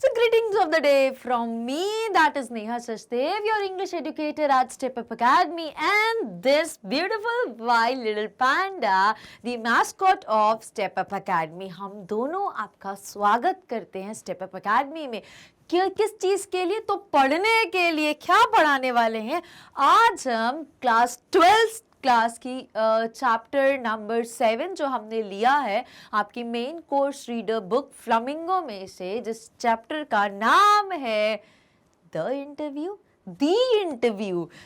So greetings of the day from me, that is Neha Sachdev, your English educator at Step Up Academy, and this beautiful white little panda, the mascot of Step Up Academy. हम दोनों आपका स्वागत करते हैं Step Up Academy में। किस चीज के लिए? तो पढ़ने के लिए। क्या पढ़ाने वाले हैं आज हम? क्लास 12 क्लास की चैप्टर नंबर 7 जो हमने लिया है आपकी main course reader book flamingo में से, जिस चैप्टर का नाम है the interview.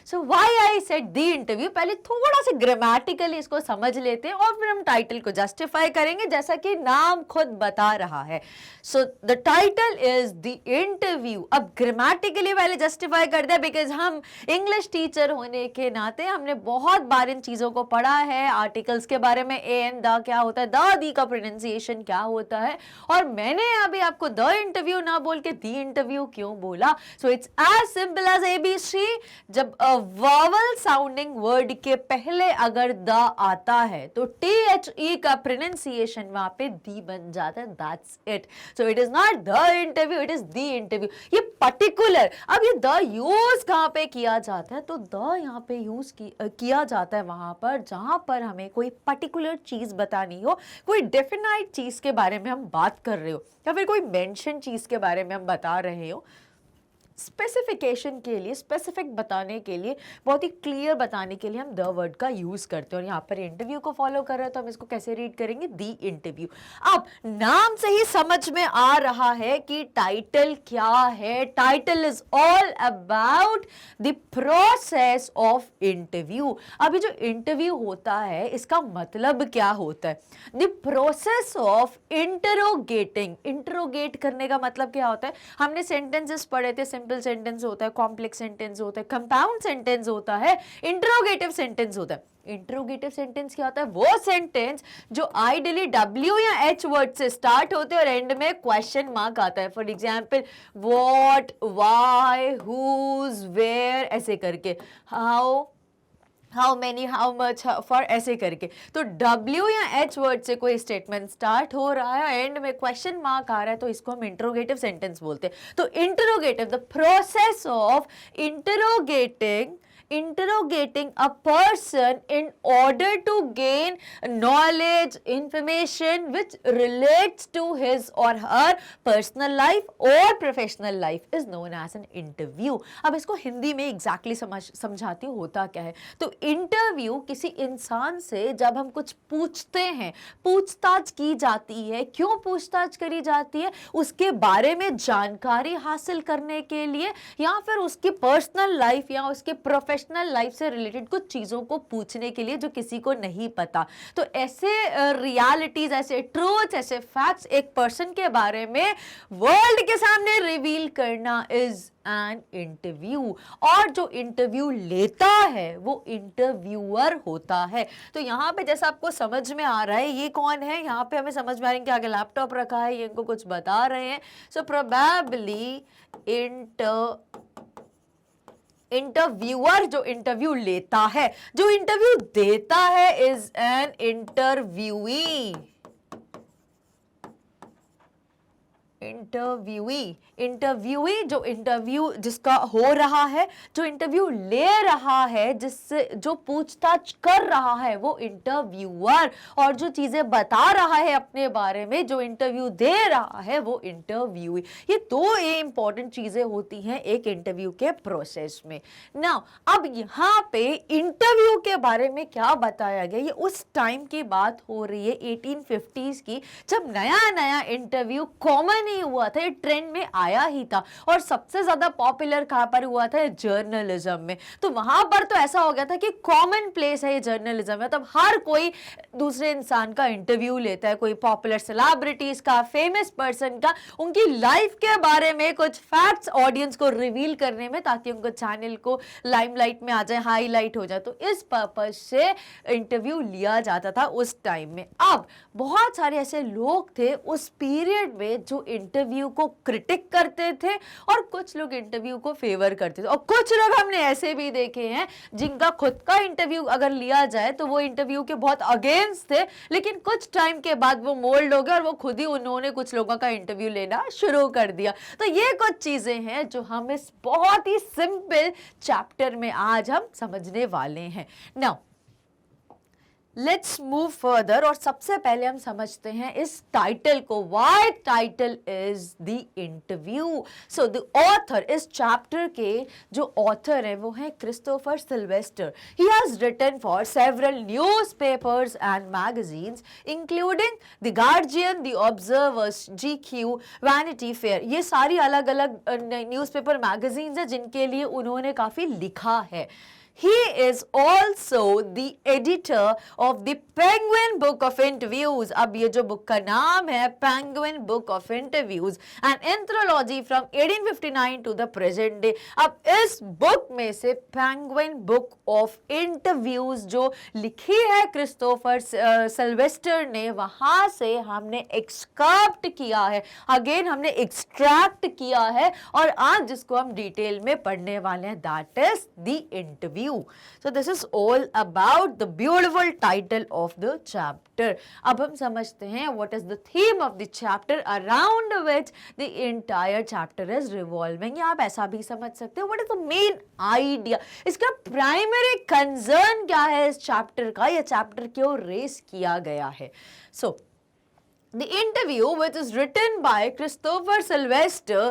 So why I said the interview, पहले थोड़ा सा ग्रामेटिकली इसको समझ लेते हैं और फिर हम टाइटल को जस्टिफाई करेंगे जैसा कि नाम खुद बता रहा है। So the title is the interview. अब ग्रामेटिकली पहले जस्टिफाई कर दिया बिकॉज हम इंग्लिश टीचर होने के नाते हमने बहुत बार इन चीजों को पढ़ा है, आर्टिकल्स के बारे में, ए एंड द क्या होता है, द दी का प्रोनाउंसिएशन क्या होता है, और मैंने अभी आपको द इंटरव्यू ना बोल के द इंटरव्यू क्यों बोला। So it's as simple as ABC। जब वॉवल साउंडिंग वर्ड के पहले अगर द आता है तो THE का प्रोनाउंसिएशन वहां पे दी बन जाता है। That's it. So it is not the interview, it is the interview. ये पर्टिकुलर, अब ये द यूज कहां पे किया जाता है? तो द यहां पे यूज किया जाता है वहां पर जहां पर हमें कोई पर्टिकुलर चीज बतानी हो, कोई डेफिनाइट चीज के बारे में हम बात कर रहे हो, या फिर कोई मेंशन चीज के बारे में हम बता रहे हो। स्पेसिफिकेशन के लिए, स्पेसिफिक बताने के लिए, बहुत ही क्लियर बताने के लिए हम द वर्ड का यूज करते हैं। और यहाँ पर इंटरव्यू को फॉलो कर रहे हैं तो हम इसको कैसे रीड करेंगे? The interview. अब नाम से ही समझ में आ रहा है कि टाइटल क्या है। Title is all about the process of interview. अभी जो इंटरव्यू होता है इसका मतलब क्या होता है? The process of interrogating. Interrogate करने का मतलब क्या होता है? हमने सेंटेंसेस पढ़े थे। सिंपल सेंटेंस होता है, कॉम्प्लेक्स सेंटेंस होता है, कंपाउंड सेंटेंस होता है, इंटरोगेटिव सेंटेंस होता है। इंटरोगेटिव सेंटेंस क्या होता है? वो सेंटेंस जो आइडियली W या H वर्ड से स्टार्ट होते हैं और एंड में क्वेश्चन मार्क आता है। For example what, why, whose, where, ऐसे करके, how many, how much, for, ऐसे करके। तो W या H वर्ड से कोई स्टेटमेंट स्टार्ट हो रहा है, एंड में क्वेश्चन मार्क आ रहा है, तो इसको हम इंटरोगेटिव सेंटेंस बोलते हैं। तो interrogative, the process of interrogating a person in order to gain knowledge, information which relates to his or her personal life or professional life is known as an interview। अब इसको हिंदी में exactly समझाती हूँ होता क्या है। तो इंटरव्यू किसी इंसान से जब हम कुछ पूछते हैं, पूछताछ की जाती है। क्यों पूछताछ करी जाती है? उसके बारे में जानकारी हासिल करने के लिए, या फिर उसकी पर्सनल लाइफ या उसके प्रोफेशनल लाइफ से रिलेटेड कुछ चीजों को पूछने के लिए जो किसी को नहीं पता। तो ऐसे रियलिटीज, ऐसे ट्रूथ्स, ऐसे फैक्ट्स एक पर्सन के बारे में वर्ल्ड के सामने रिवील करना इज एन इंटरव्यू। और जो इंटरव्यू लेता है वो इंटरव्यूअर होता है। तो यहाँ पे जैसा आपको समझ में आ रहा है ये कौन है, यहाँ पे हमें समझ में आ रहा है कि आगे लैपटॉप रखा है, ये इनको कुछ बता रहे हैं। सो प्रोबेबली इंटरव्यूअर जो इंटरव्यू लेता है, जो इंटरव्यू देता है इज एन इंटरव्यूई। इंटरव्यूई जो इंटरव्यू जिसका हो रहा है, जो इंटरव्यू ले रहा है, जिससे जो पूछताछ कर रहा है वो इंटरव्यूअर, और जो चीजें बता रहा है अपने बारे में, जो इंटरव्यू दे रहा है वो इंटरव्यूई। ये दो इंपॉर्टेंट चीजें होती हैं एक इंटरव्यू के प्रोसेस में। नाउ अब यहाँ पे इंटरव्यू के बारे में क्या बताया गया, ये उस टाइम की बात हो रही है 1850s की, जब नया नया इंटरव्यू कॉमन नहीं हुआ था, ये ट्रेंड में आया ही था। और सबसे ज्यादा पॉपुलर कहां पर हुआ था? जर्नलिज्म में। तो वहां पर तो ऐसा हो गया था कि कॉमन प्लेस है ये जर्नलिज्म में, तब हर कोई दूसरे इंसान का इंटरव्यू लेता है, कोई पॉपुलर सेलिब्रिटीज का, फेमस पर्सन का, उनकी लाइफ के बारे में कुछ फैक्ट्स ऑडियंस को रिवील करने में, ताकि उनको चैनल को लाइमलाइट में आ जाए, हाईलाइट हो जाए। तो इस पर्पज से इंटरव्यू लिया जाता था उस टाइम में। अब बहुत सारे ऐसे लोग थे उस पीरियड में जो इंटरव्यू को क्रिटिक करते थे और कुछ लोग इंटरव्यू को फेवर करते थे, और कुछ लोग हमने ऐसे भी देखे हैं जिनका खुद का इंटरव्यू अगर लिया जाए तो वो इंटरव्यू के बहुत अगेंस्ट थे, लेकिन कुछ टाइम के बाद वो मोल्ड हो गए और वो खुद ही उन्होंने कुछ लोगों का इंटरव्यू लेना शुरू कर दिया। तो ये कुछ चीजें हैं जो हम इस बहुत ही सिंपल चैप्टर में आज हम समझने वाले हैं। नाउ लेट्स मूव फर्दर, और सबसे पहले हम समझते हैं इस टाइटल को, why title is the interview. So the author, इस चैप्टर के जो ऑथर है वो है Christopher Sylvester. He has written for several newspapers and magazines including the Guardian, the Observers, GQ, Vanity Fair. ये सारी अलग अलग न्यूज़पेपर मैगजीन्स हैं जिनके लिए उन्होंने काफी लिखा है। He is also the editor of the Penguin Book of Interviews. अब ये जो बुक का नाम है Penguin Book of Interviews, an anthology from 1859 to the present day. अब इस बुक में से Penguin Book of Interviews जो लिखी है क्रिस्टोफर सिल्वेस्टर ने, वहां से हमने एक्सकर्प्ट किया है, अगेन हमने एक्सट्रैक्ट किया है, और आज जिसको हम डिटेल में पढ़ने वाले हैं, that is the interview. So this is all about the beautiful title of the chapter. अब हम समझते हैं what is the theme of the chapter around which the entire chapter is revolving, या आप ऐसा भी समझ सकते हो what is the main idea, इसका primary concern क्या है इस chapter का, यह chapter क्यों रेस किया गया है। So the interview, which is written by Christopher Sylvester,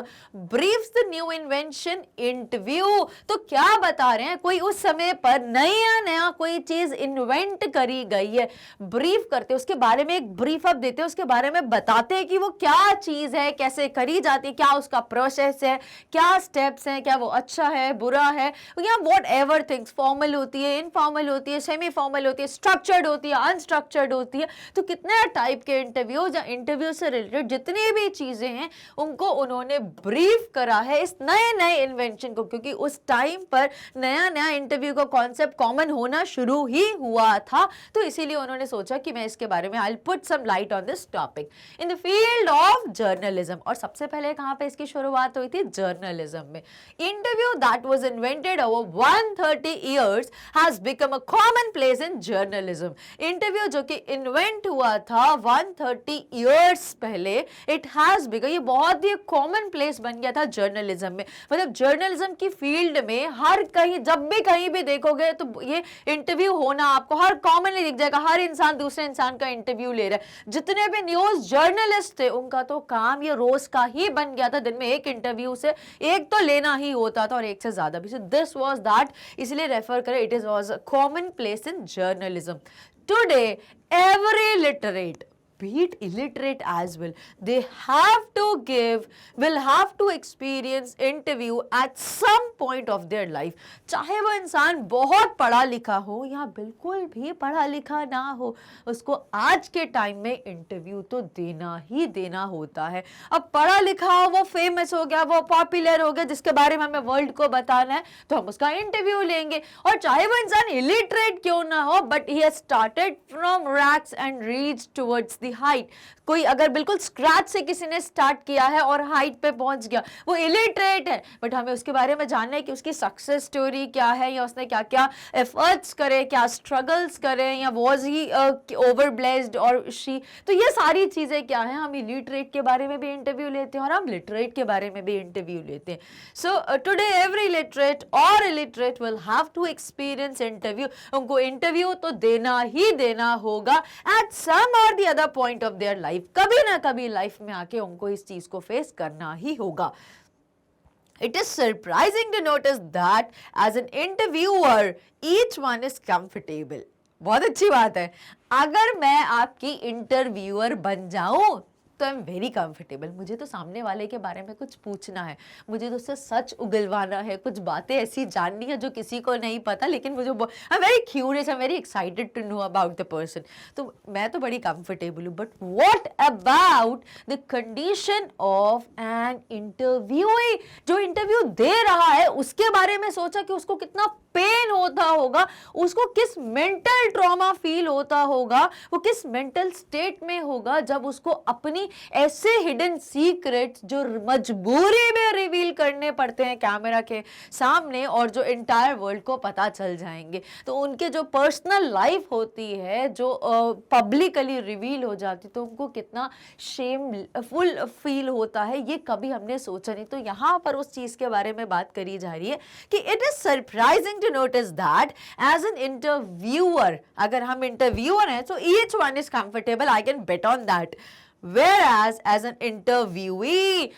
briefs the new invention interview. तो क्या बता रहे हैं, कोई उस समय पर नया कोई चीज इन्वेंट करी गई है, ब्रीफ करते हैं उसके बारे में, एक ब्रीफ अप देते हैं उसके बारे में, बताते हैं कि वो क्या चीज है, कैसे करी जाती है, क्या उसका प्रोसेस है, क्या स्टेप्स हैं, क्या वो अच्छा है, बुरा है, या वॉट एवर थिंग्स, फॉर्मल होती है, इनफॉर्मल होती है, सेमी फॉर्मल होती है, स्ट्रक्चर्ड होती है, अनस्ट्रक्चर्ड होती है। तो कितने टाइप के इंटरव्यू या इंटरव्यू से रिलेटेड जितनी भी चीजें हैं उनको उन्होंने ब्रीफ करा है इस नए इन्वेंशन को, क्योंकि उस टाइम पर नया इंटरव्यू का कॉन्सेप्ट कॉमन होना शुरू ही हुआ था, तो इसीलिए उन्होंने सोचा कि मैं इसके बारे में I will put some light on this topic in the field of journalism. और सबसे पहले कहां पे इसकी शुरुआत हुई थी, जर्नलिज्म में। Interview that was invented over 130 years has become a common place in journalism. Interview जो कि इन्वेंट हुआ था 130 इयर्स पहले, इट हैज बिकम, ये बहुत ही कॉमन प्लेस बन गया था जर्नलिज्म में। मतलब जर्नलिज्म की फील्ड में हर कहीं, जब भी कहीं भी देखोगे तो ये इंटरव्यू होना आपको हर कॉमनली दिख जाएगा, हर इंसान दूसरे इंसान का इंटरव्यू ले रहा है। जितने भी न्यूज जर्नलिस्ट थे उनका तो काम ये रोज का ही बन गया था, दिन में एक इंटरव्यू से एक तो लेना ही होता था, और एक से ज्यादा भी। सो दिस वाज दैट, इसलिए रेफर करें, it is was a common place in journalism. Today every literate, be it illiterate as well, they will have to experience interview at some point of their life. चाहे वो इंसान बहुत पढ़ा लिखा हो या बिल्कुल भी पढ़ा लिखा ना हो, उसको आज के टाइम में इंटरव्यू तो देना ही देना होता है। अब पढ़ा लिखा हो, वो फेमस हो गया, वो पॉपुलर हो गया, जिसके बारे में हमें वर्ल्ड को बताना है, तो हम उसका इंटरव्यू लेंगे। और चाहे वो इंसान इलिटरेट क्यों ना हो, but he has started from rags and reach towards the height. कोई अगर बिल्कुल स्क्रैच से किसी ने स्टार्ट किया है और हाइट पे पहुंच गया, वो इलिटरेट है, बट हमें उसके बारे में जानना है कि उसकी सक्सेस स्टोरी क्या है, या उसने क्या क्या एफर्ट्स करे, क्या स्ट्रगल्स करे, या वाज ही ओवर ब्लेस्ड और शी। तो ये सारी चीजें क्या है, हम इलिटरेट के बारे में भी इंटरव्यू लेते हैं और हम लिटरेट के बारे में भी इंटरव्यू लेते हैं। सो टुडे एवरी लिटरेट और illiterate will have to experience interview. उनको इंटरव्यू तो देना ही देना होगा एट सम और the other point of their life. कभी ना कभी लाइफ में आके उनको इस चीज को फेस करना ही होगा। It is surprising to notice that as an interviewer, each one is comfortable. बहुत अच्छी बात है। अगर मैं आपकी इंटरव्यूअर बन जाऊं तो आई एम वेरी कंफर्टेबल। मुझे तो सामने वाले के बारे में कुछ पूछना है, मुझे तो उससे सच उगलवाना है, कुछ बातें ऐसी जाननी है जो किसी को नहीं पता, लेकिन मुझे I am very curious, I am very excited to know about the person. तो मैं तो बड़ी कंफर्टेबल हूँ। But what about the condition of an interviewee, जो इंटरव्यू दे रहा है उसके बारे में सोचा कि उसको कितना पेन होता होगा, उसको किस मेंटल ट्रॉमा फील होता होगा, वो किस मेंटल स्टेट में होगा जब उसको अपनी ऐसे हिडन सीक्रेट्स जो मजबूरी में रिवील करने पड़ते हैं कैमरा के सामने और जो एंटायर वर्ल्ड को पता चल जाएंगे। तो उनके जो पर्सनल लाइफ होती है जो पब्लिकली रिवील हो जाती, तो उनको कितना शेमफुल फील होता है, ये कभी हमने सोचा नहीं। तो यहाँ पर उस चीज के बारे में बात करी जा रही है कि it is surprising to notice that as an interviewer, अगर हम इंटरव्यूअर हैं तो each one is comfortable, I can bet on that, whereas as an interviewee,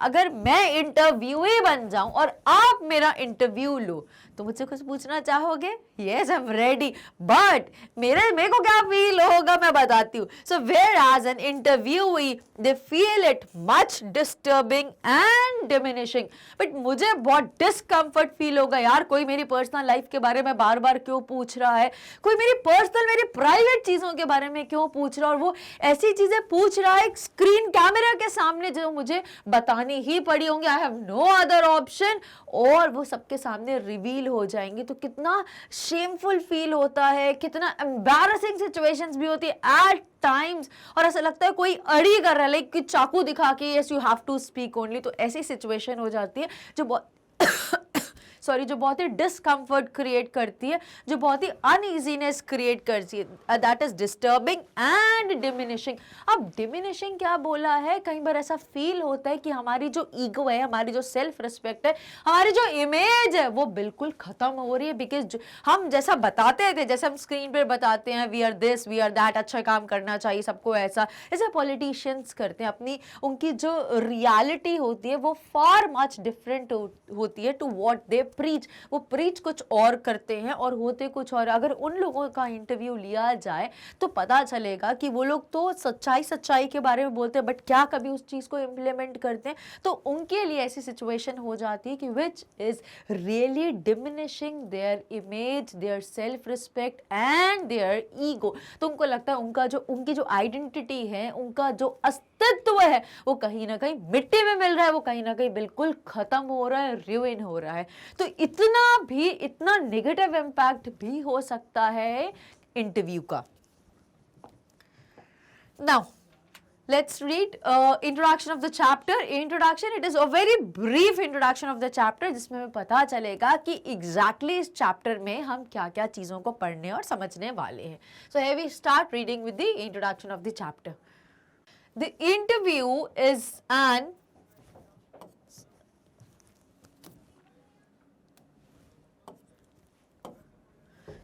अगर मैं इंटरव्यूई बन जाऊं और आप मेरा इंटरव्यू लो तो मुझसे कुछ पूछना चाहोगे? Yes, I'm ready. But मेरे को क्या फील होगा मैं बताती हूँ. So whereas an interviewee, they feel it much disturbing and diminishing. But मुझे बहुत discomfort फील होगा यार, कोई मेरी पर्सनल लाइफ के बारे में बार बार क्यों पूछ रहा है, कोई मेरी प्राइवेट चीजों के बारे में क्यों पूछ रहा है, और वो ऐसी चीजें पूछ रहा है स्क्रीन कैमरा के सामने जो मुझे बतानी ही पड़ी होंगी, I have no other option, और वो सबके सामने रिवील हो जाएंगी। तो कितना शेमफुल फील होता है, कितना एम्बैरसिंग सिचुएशंस भी होती है एट टाइम्स, और ऐसा लगता है कोई अड़ी कर रहा है, लाइक कि चाकू दिखा के yes you have to speak only. तो ऐसी सिचुएशन हो जाती है जो बहुत जो बहुत ही डिस्कम्फर्ट क्रिएट करती है, जो बहुत ही अनईजीनेस क्रिएट करती है, that is disturbing and diminishing. अब डिमिनिशिंग क्या बोला है, कई बार ऐसा फील होता है कि हमारी जो ईगो है, हमारी जो सेल्फ रिस्पेक्ट है, हमारी जो इमेज है वो बिल्कुल खत्म हो रही है, बिकॉज हम जैसा बताते थे, जैसे हम स्क्रीन पर बताते हैं we are this we are that, अच्छा काम करना चाहिए सबको, ऐसा जैसे पॉलिटिशियंस करते हैं, अपनी उनकी जो रियलिटी होती है वो फार मच डिफरेंट होती है टू व्हाट दे प्रीच। वो प्रीच कुछ और करते हैं और होते कुछ और। अगर उन लोगों का इंटरव्यू लिया जाए तो पता चलेगा कि वो लोग तो सच्चाई के बारे में बोलते हैं, बट क्या कभी उस चीज को इम्प्लीमेंट करते हैं? तो उनके लिए ऐसी सिचुएशन हो जाती है कि which is really diminishing there image, their self respect and their ego. तो उनको लगता है उनकी जो आइडेंटिटी है, उनका जो अस्तित्व है, वो कहीं ना कहीं मिट्टी में मिल रहा है, वो कहीं ना कहीं बिल्कुल खत्म हो रहा है, ruin हो रहा है। तो इतना नेगेटिव इम्पैक्ट भी हो सकता है इंटरव्यू का। Now let's read introduction of the chapter. Introduction, it is a very brief introduction of the chapter, जिसमें हमें पता चलेगा कि exactly इस chapter में हम क्या-क्या चीजों को पढ़ने और समझने वाले हैं। So here we start reading with the introduction of the chapter. The interview is an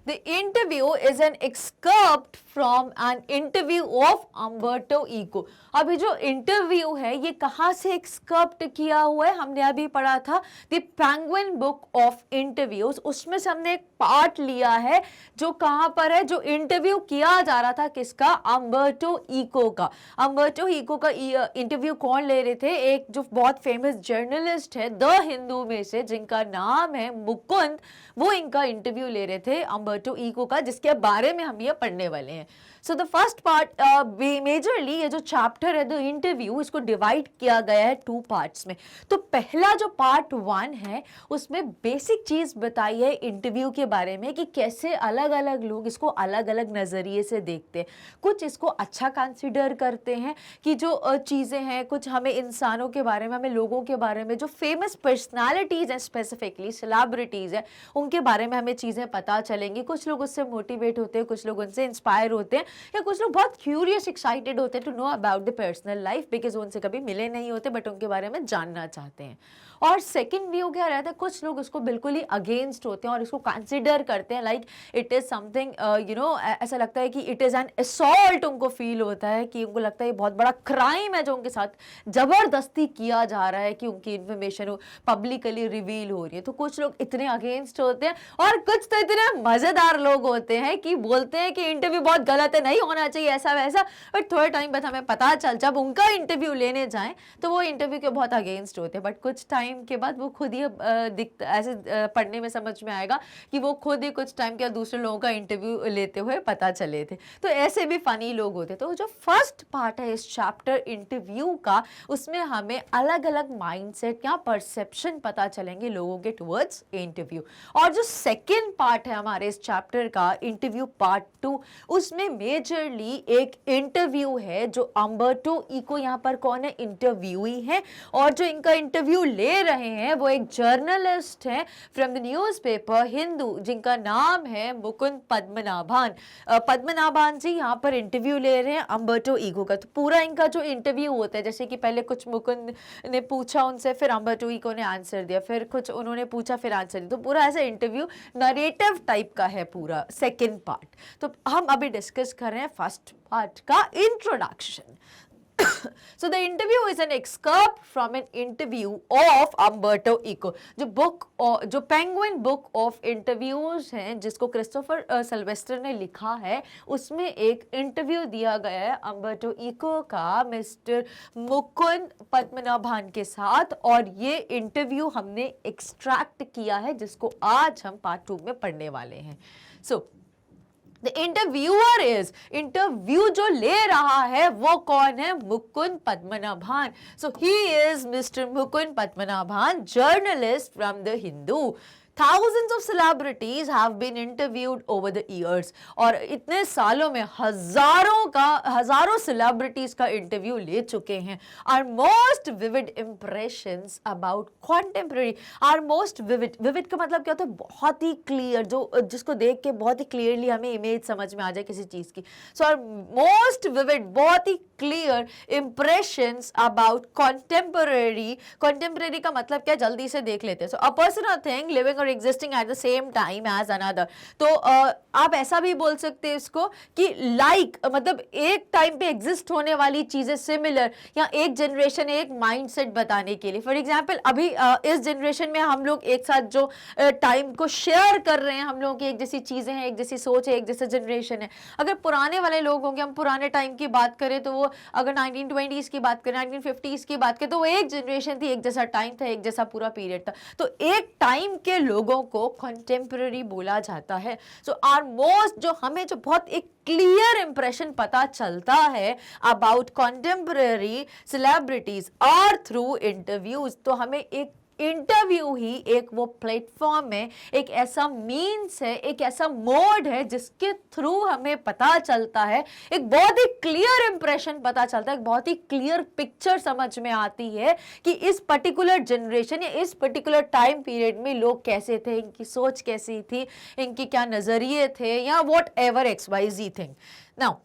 The interview is an excerpt from an interview of Umberto Eco. अभी जो इंटरव्यू है ये कहाँ से एक्सकर्प्ट किया हुआ है? हमने अभी पढ़ा था the penguin book of interviews, उसमें से हमने एक पार्ट लिया है जो कहाँ पर है, जो इंटरव्यू किया जा रहा था किसका? अम्बर्टो इको का। अम्बर्टो इको का इंटरव्यू कौन ले रहे थे? एक जो बहुत फेमस जर्नलिस्ट है द हिंदू में से, जिनका नाम है मुकुंद, वो इनका इंटरव्यू ले रहे थे अम्बर्टो इको का, जिसके बारे में हम ये पढ़ने वाले हैं। So the first part, majorly ये जो चैप्टर है द इंटरव्यू, इसको डिवाइड किया गया है 2 पार्ट्स में। तो पहला जो पार्ट 1 है उसमें बेसिक चीज बताई है इंटरव्यू के बारे में कि कैसे अलग अलग लोग इसको अलग अलग नजरिए से देखते हैं। कुछ इसको अच्छा कंसिडर करते हैं कि जो चीजें हैं, कुछ हमें इंसानों के बारे में, हमें लोगों के बारे में, जो फेमस पर्सनालिटीज हैं, स्पेसिफिकली सेलिब्रिटीज हैं, उनके बारे में हमें चीजें पता चलेंगी। कुछ लोग उससे मोटिवेट होते हैं, कुछ लोग उनसे इंस्पायर होते हैं, या कुछ लोग बहुत क्यूरियस एक्साइटेड होते हैं to know about the personal life, because उनसे कभी मिले नहीं होते बट उनके बारे में जानना चाहते हैं। और सेकंड व्यू क्या रहता है, कुछ लोग उसको बिल्कुल ही अगेंस्ट होते हैं और इसको कंसिडर करते हैं लाइक इट इज समथिंग ऐसा लगता है कि इट इज एन असॉल्ट, उनको फील होता है कि उनको लगता है ये बहुत बड़ा क्राइम है जो उनके साथ जबरदस्ती किया जा रहा है कि उनकी इंफॉर्मेशन पब्लिकली रिवील हो रही है। तो कुछ लोग इतने अगेंस्ट होते हैं और कुछ तो इतने मजेदार मजेदार लोग होते हैं कि बोलते हैं कि इंटरव्यू बहुत गलत है, नहीं होना चाहिए ऐसा वैसा, बट थोड़े टाइम बाद हमें पता चल, जब उनका इंटरव्यू लेने जाएं तो वो इंटरव्यू के बहुत अगेंस्ट होते हैं, बट कुछ टाइम के बाद वो खुद ही ऐसे पढ़ने में समझ में आएगा कि वो खुद ही कुछ टाइम के दूसरे लोगों का इंटरव्यू लेते हुए पता चले थे। तो ऐसे भी फनी लोग होते। तो जो फर्स्ट पार्ट है इस चैप्टर इंटरव्यू का, उसमें हमें अलग अलग माइंडसेट या परसेप्शन पता चलेंगे लोगों के टुवर्ड्स इंटरव्यू। और जो सेकेंड पार्ट है हमारे इस चैप्टर का, इंटरव्यू पार्ट 2, उसमें मेजरली एक इंटरव्यू है जो अम्बर्टो इको, यहाँ पर कौन है, इंटरव्यूई है, और जो इनका इंटरव्यू ले रहे हैं वो एक जर्नलिस्ट है फ्रॉम द न्यूज़पेपर हिंदू, जिनका नाम है मुकुंद पद्मनाभन। पद्मनाभन जी यहाँ पर इंटरव्यू ले रहे हैं अम्बर्टो इको का। तो पूरा इनका जो इंटरव्यू होता है, जैसे कि पहले कुछ मुकुंद ने पूछा उनसे, फिर अम्बर्टो इको ने आंसर दिया, फिर कुछ उन्होंने पूछा फिर आंसर दिया, तो पूरा ऐसा इंटरव्यू नरेटिव टाइप का है पूरा सेकेंड पार्ट। तो हम अभी डिस्कस कर रहे हैं फर्स्ट पार्ट का introduction. So the interview is an excerpt from an interview of Umberto Eco, जो पेंगुइन बुक ऑफ इंटरव्यूज हैं जिसको क्रिस्टोफर सिल्वेस्टर ने लिखा है, उसमें एक इंटरव्यू दिया गया है अम्बर्टो इको का मिस्टर मुकुंद पद्मनाभन के साथ, और ये इंटरव्यू हमने एक्सट्रैक्ट किया है जिसको आज हम पार्ट 2 में पढ़ने वाले हैं। The interviewer is, इंटरव्यू जो ले रहा है वो कौन है, Mukund Padmanabhan. So he is Mr. Mukund Padmanabhan, journalist from the Hindu. Thousands of celebrities have been interviewed over the years, और इतने सालों में हजारों सेलिब्रिटीज का इंटरव्यू ले चुके हैं। Our most vivid impressions about contemporary, our most vivid का मतलब क्या होता है, बहुत ही क्लियर, जो जिसको देख के बहुत ही क्लियरली हमें इमेज समझ में आ जाए किसी चीज की। So our most vivid, बहुत ही क्लियर impressions about contemporary का मतलब क्या, जल्दी से देख लेते हैं। So a person or thing living or existing at the same time as another, तो आप ऐसा भी बोल सकते हैं इसको कि मतलब एक टाइम पे एग्जिस्ट होने वाली चीजें सिमिलर, या एक जनरेशन एक माइंडसेट बताने के लिए। फॉर एग्जांपल अभी इस जनरेशन में हम लोग एक साथ जो टाइम को शेयर कर रहे हैं, हम लोगों की एक जैसी चीजें हैं, एक जैसी सोच है, एक जैसा जनरेशन है। अगर पुराने वाले लोग होंगे, हम पुराने टाइम की बात करें तो वो अगर 1920s की बात करें, 1950s की बात करें, तो वो एक जनरेशन थी, एक जैसा टाइम था, एक जैसा पूरा पीरियड था। तो एक टाइम के लोगों को कंटेम्पररी बोला जाता है। सो आर मोस्ट, जो हमें जो बहुत एक क्लियर इंप्रेशन पता चलता है about contemporary celebrities are through interviews. तो हमें एक इंटरव्यू ही एक वो प्लेटफॉर्म है, एक ऐसा मीन्स है, एक ऐसा मोड है जिसके थ्रू हमें पता चलता है, एक बहुत ही क्लियर इंप्रेशन पता चलता है, एक बहुत ही क्लियर पिक्चर समझ में आती है कि इस पर्टिकुलर जनरेशन या इस पर्टिकुलर टाइम पीरियड में लोग कैसे थे, इनकी सोच कैसी थी, इनके क्या नजरिए थे, या what ever XYZ thing. Now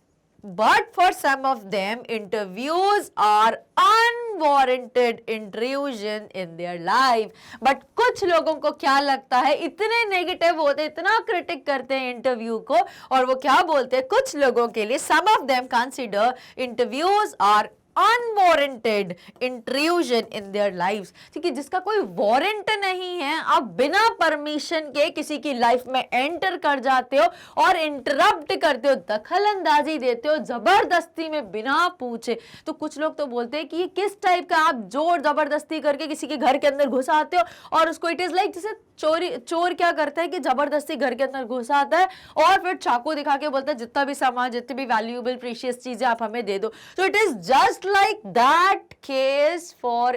but for some of them interviews are unwarranted intrusion in their life। but कुछ लोगों को क्या लगता है, इतने नेगेटिव होते, इतना क्रिटिक करते हैं इंटरव्यू को, और वो क्या बोलते हैं, कुछ लोगों के लिए some of them consider interviews are unwarranted intrusion in their lives, ठीक है, जिसका कोई वारंट नहीं है, आप बिना परमिशन के किसी की लाइफ में एंटर कर जाते हो और इंटरप्ट करते हो, दखल अंदाजी देते हो जबरदस्ती में बिना पूछे। तो कुछ लोग तो बोलते हैं कि ये किस टाइप का, आप जोर जबरदस्ती करके किसी के घर के अंदर घुस आते हो, और उसको इट इज लाइक जैसे चोर क्या करता है कि जबरदस्ती घर के अंदर घुस आता है और फिर चाकू दिखा के बोलता है जितना भी सामान, जितनी भी वैल्यूएबल प्रीशियस चीजें आप हमें दे दो। So it is just like that case for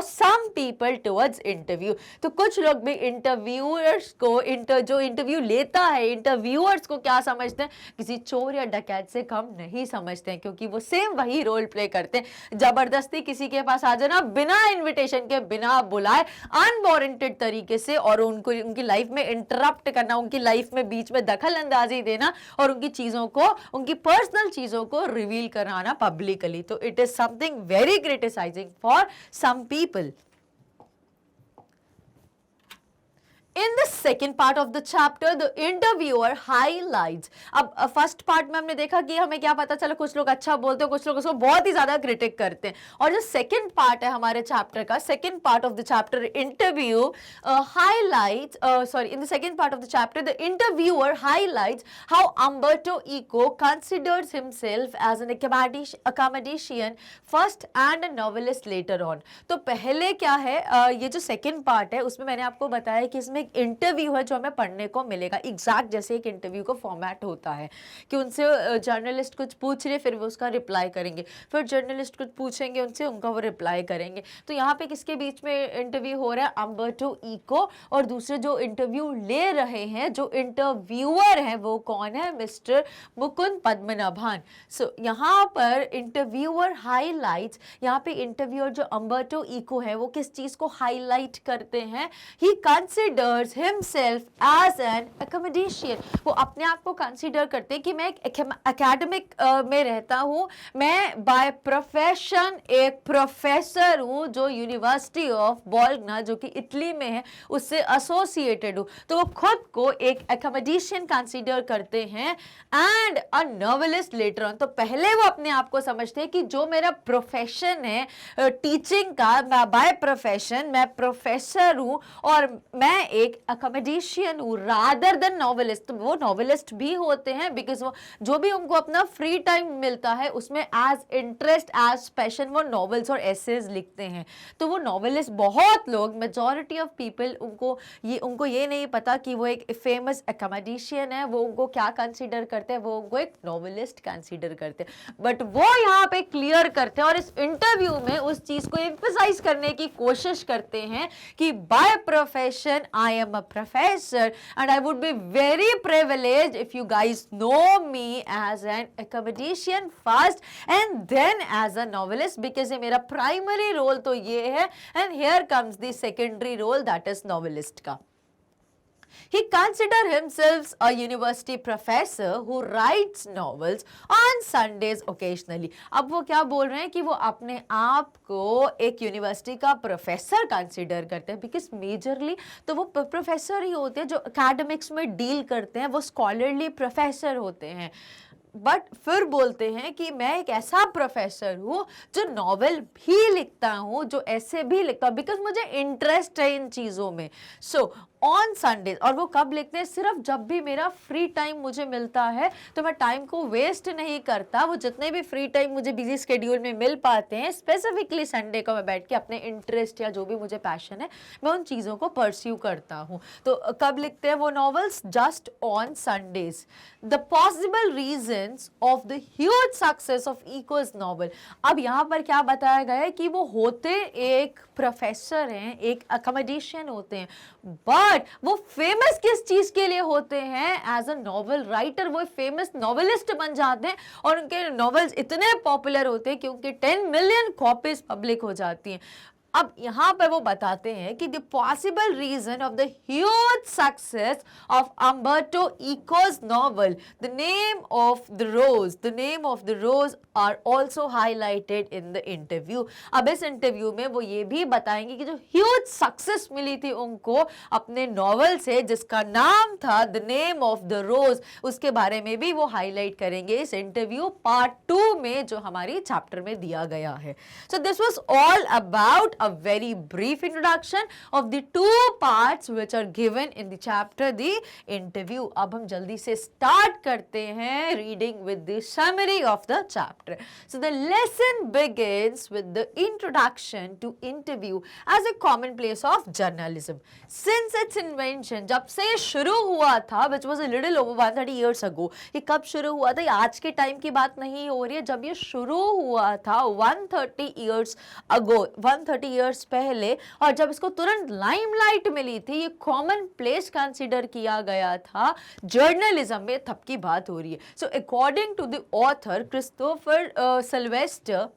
some people towards interview। तो कुछ लोग भी इंटरव्यूअर्स को जो इंटरव्यू लेता है, इंटरव्यूअर्स को क्या समझते हैं, किसी चोर या डकैत से कम नहीं समझते हैं, क्योंकि वो सेम वही रोल प्ले करते हैं, जबरदस्ती किसी के पास आ जाना बिना इन्विटेशन के, बिना बुलाए, अनवारंटेड तरीके से, और उनको उनकी लाइफ में इंटरप्ट करना, उनकी लाइफ में बीच में दखल अंदाजी देना, और उनकी चीजों को, उनकी पर्सनल चीजों को रिवील कराना पब्लिकली। तो it is something very criticizing for some people। In the second part of the chapter, the interviewer highlights. अब फर्स्ट पार्ट में हमने देखा कि हमें क्या पता चला, कुछ लोग अच्छा बोलते हैं, कुछ लोग उसको बहुत ही ज्यादा क्रिटिक करते हैं. और जो सेकंड पार्ट है हमारे चैप्टर का, second part of the chapter interview highlights, in the second part of the chapter, the interviewer highlights how Umberto Eco considers himself as an academician first and a novelist later on. तो पहले क्या है, ये जो second part है उसमें मैंने आपको बताया कि इसमें एक इंटरव्यू है जो हमें पढ़ने को मिलेगा, एग्जैक्ट जैसे एक इंटरव्यू का फॉर्मेट होता है कि उनसे जर्नलिस्ट कुछ पूछ रहे, फिर वो उसका रिप्लाई करेंगे, फिर जर्नलिस्ट कुछ पूछेंगे उनसे, उनका वो रिप्लाई करेंगे. तो यहाँ पे किसके बीच में इंटरव्यू हो रहा है, अम्बर्टो इको, और दूसरे जो इंटरव्यू ले रहे हैं, जो इंटरव्यूअर है वो कौन है, मिस्टर मुकुंद पद्मनाभन. सो यहाँ पर इंटरव्यूअर हाईलाइट्स, यहाँ पे इंटरव्यूअर जो अम्बर्टो इको है वो किस चीज को हाईलाइट करते हैं, he considers himself as an academician. वो अपने आप को कंसिडर करते हैं कि मैं एक एकेडमिक में रहता हूँ, मैं बाय प्रोफेशन एक प्रोफेसर हूँ जो यूनिवर्सिटी ऑफ बोल्गना जो कि इटली में है उससे एसोसिएटेड हूँ. तो वो खुद को एक एकेडमिशियन कंसिडर करते हैं and a novelist later on. तो पहले वो अपने आप को समझते हैं कि जो मेरा प्रोफेशन है टीचिंग का, बाय प्रोफेशन मैं प्रोफेसर हूँ और मैं एक एकेडमिशियन हूँ रादर देन नॉवेलिस्ट. तो वो नॉवेलिस्ट भी होते हैं बिकॉज वो जो भी उनको अपना फ्री टाइम मिलता है उसमें एज इंटरेस्ट एज पैशन वो नॉवेल्स और एसेज लिखते हैं. तो वो नॉवेलिस्ट, बहुत लोग, मेजॉरिटी ऑफ पीपल, उनको ये नहीं पता कि वो एक फेमस एकेडमिशियन है, वो उनको क्या कंसीडर करते हैं, वो उनको एक नॉवेलिस्ट कंसीडर करते हैं. बट वो यहाँ पे क्लियर करते हैं और इस इंटरव्यू में उस चीज को एम्फसाइज करने की कोशिश करते हैं कि by profession I am a professor and I would be very privileged if you guys know me as an academician first and then as a novelist, because ये मेरा प्राइमरी रोल तो ये है and here comes the secondary role that is novelist का. He considers himself a university professor who writes novels on Sundays occasionally. अब वो क्या बोल रहे हैं कि वो अपने आप को एक यूनिवर्सिटी का प्रोफेसर कंसिडर करते हैं बिकॉज मेजरली तो वो प्रोफेसर ही होते हैं जो एकेडमिक्स में डील करते हैं, वो स्कॉलरली प्रोफेसर होते हैं. बट फिर बोलते हैं कि मैं एक ऐसा प्रोफेसर हूँ जो नॉवेल भी लिखता हूँ, जो ऐसे भी लिखता हूँ बिकॉज मुझे इंटरेस्ट है इन चीज़ों में. सो ऑन संडेज, और वो कब लिखते हैं, सिर्फ जब भी मेरा फ्री टाइम मुझे मिलता है, तो मैं टाइम को वेस्ट नहीं करता. वो जितने भी फ्री टाइम मुझे बिजी स्केड्यूल में मिल पाते हैं, स्पेसिफिकली संडे को मैं बैठ के अपने इंटरेस्ट या जो भी मुझे पैशन है मैं उन चीज़ों को परस्यू करता हूँ. तो कब लिखते हैं वो novels, just on Sundays. The possible reasons of the huge success of Eco's novel. अब यहाँ पर क्या बताया गया है कि वो होते एक प्रोफेसर हैं, एक एकेडमिशियन होते हैं, बट वो फेमस किस चीज के लिए होते हैं, एज अ नॉवल राइटर. वो फेमस नॉवेलिस्ट बन जाते हैं और उनके नॉवेल्स इतने पॉपुलर होते हैं कि उनके 10 मिलियन कॉपीज पब्लिक हो जाती हैं. अब यहाँ पर वो बताते हैं कि the possible reason of the huge success of Umberto Eco's novel, the name of the Rose are also highlighted in the interview. अब इस इंटरव्यू में वो ये भी बताएंगे कि जो ह्यूज सक्सेस मिली थी उनको अपने नॉवल से जिसका नाम था द नेम ऑफ द रोज, उसके बारे में भी वो हाईलाइट करेंगे इस इंटरव्यू पार्ट 2 में जो हमारी चैप्टर में दिया गया है. सो this was all about a very brief introduction of the two parts which are given in the chapter the interview. अब हम जल्दी से start करते हैं reading with the summary of the chapter. So the lesson begins with the introduction to interview as a commonplace of journalism. Since its invention, जब से शुरू हुआ था, which was a little over 130 years ago, ये कब शुरू हुआ था, ये आज के टाइम की बात नहीं हो रही है, जब ये शुरू हुआ था 130 years ago, 130 ईयर्स पहले, और जब इसको तुरंत लाइमलाइट मिली थी, ये कॉमन प्लेस कंसीडर किया गया था जर्नलिज्म में, तब की बात हो रही है. So according to the author Christopher Sylvester,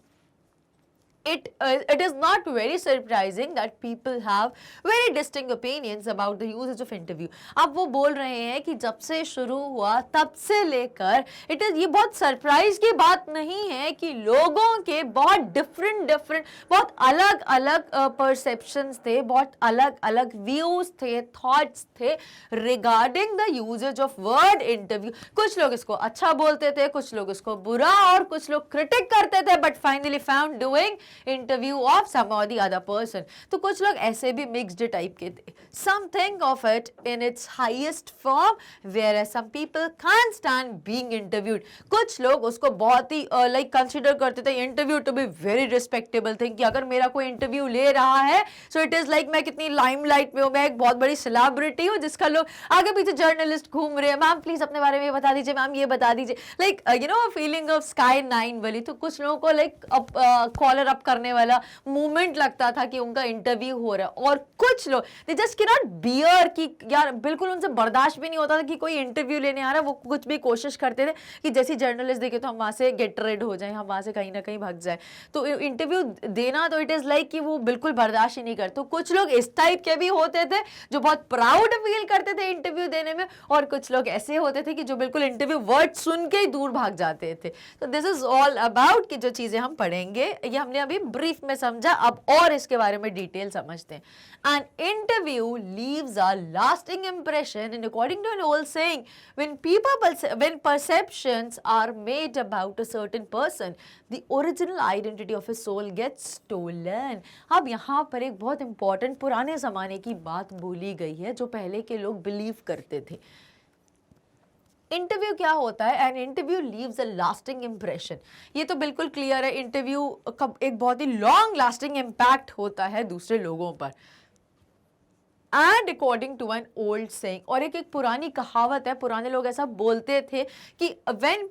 it is not very surprising that people have very distinct opinions about the usage of interview. अब वो बोल रहे हैं कि जब से शुरू हुआ तब से लेकर ये बहुत सरप्राइज की बात नहीं है कि लोगों के बहुत डिफरेंट बहुत अलग अलग परसेप्शंस थे, बहुत अलग अलग व्यूज थे, थॉट्स थे regarding the uses of word interview. कुछ लोग इसको अच्छा बोलते थे, कुछ लोग इसको बुरा, और कुछ लोग क्रिटिक करते थे, but finally found doing interview of some और द अदर पर्सन. तो कुछ लोग ऐसे भी मिक्स्ड टाइप के थे. Some think of it in its highest form, where some people can't stand being interviewed. कुछ लोग उसको बहुत ही लाइक कंसीडर करते थे interview to be very respectable thing, कि अगर मेरा कोई इंटरव्यू ले रहा है सो इट इज लाइक मैं कितनी लाइमलाइट में हूँ, मैं एक बहुत बड़ी सेलिब्रिटी हूँ जिसका लोग आगे पीछे जर्नलिस्ट घूम रहे हैं, मैम प्लीज अपने बारे में बता दीजिए, मैम ये बता दीजिए, like you know feeling of sky 9 वाली. तो कुछ लोगों को लाइक कॉलर अप करने वाला मूवमेंट लगता था कि उनका इंटरव्यू हो रहा है. और कुछ लोग they just can not bear, कि यार बिल्कुल उनसे बर्दाश्त भी नहीं होता था कि कोई इंटरव्यू लेने आ रहा है. वो कुछ भी कोशिश करते थे कि जैसे जर्नलिस्ट देखे तो हम वहां से गेट रेड हो जाए, हम वहां से कहीं ना कहीं भाग जाए. तो इंटरव्यू देना तो इट इज लाइक कि वो बिल्कुल बर्दाश्त ही नहीं करते. तो कुछ लोग इस टाइप के भी होते थे जो बहुत प्राउड फील करते थे इंटरव्यू देने में, और कुछ लोग ऐसे होते थे कि जो बिल्कुल इंटरव्यू वर्ड सुन के ही दूर भाग जाते थे. तो दिस इज ऑल अबाउट कि जो चीजें हम पढ़ेंगे ये हमने अभी ब्रीफ में समझा, अब और इसके बारे में डिटेल समझते हैं. An interview leaves a lasting impression, and according to an old saying, when perceptions are made about a certain person, the original identity of his soul gets stolen. अब यहाँ पर एक बहुत इंपॉर्टेंट पुराने जमाने की बात बोली गई है जो पहले के लोग बिलीव करते थे. इंटरव्यू क्या होता है? An interview leaves a lasting impression. ये तो बिल्कुल क्लियर है, इंटरव्यू का एक बहुत ही लॉन्ग लास्टिंग इम्पैक्ट होता है दूसरे लोगों पर. And according to an old saying, और एक पुरानी कहावत है, पुराने लोग ऐसा बोलते थे कि when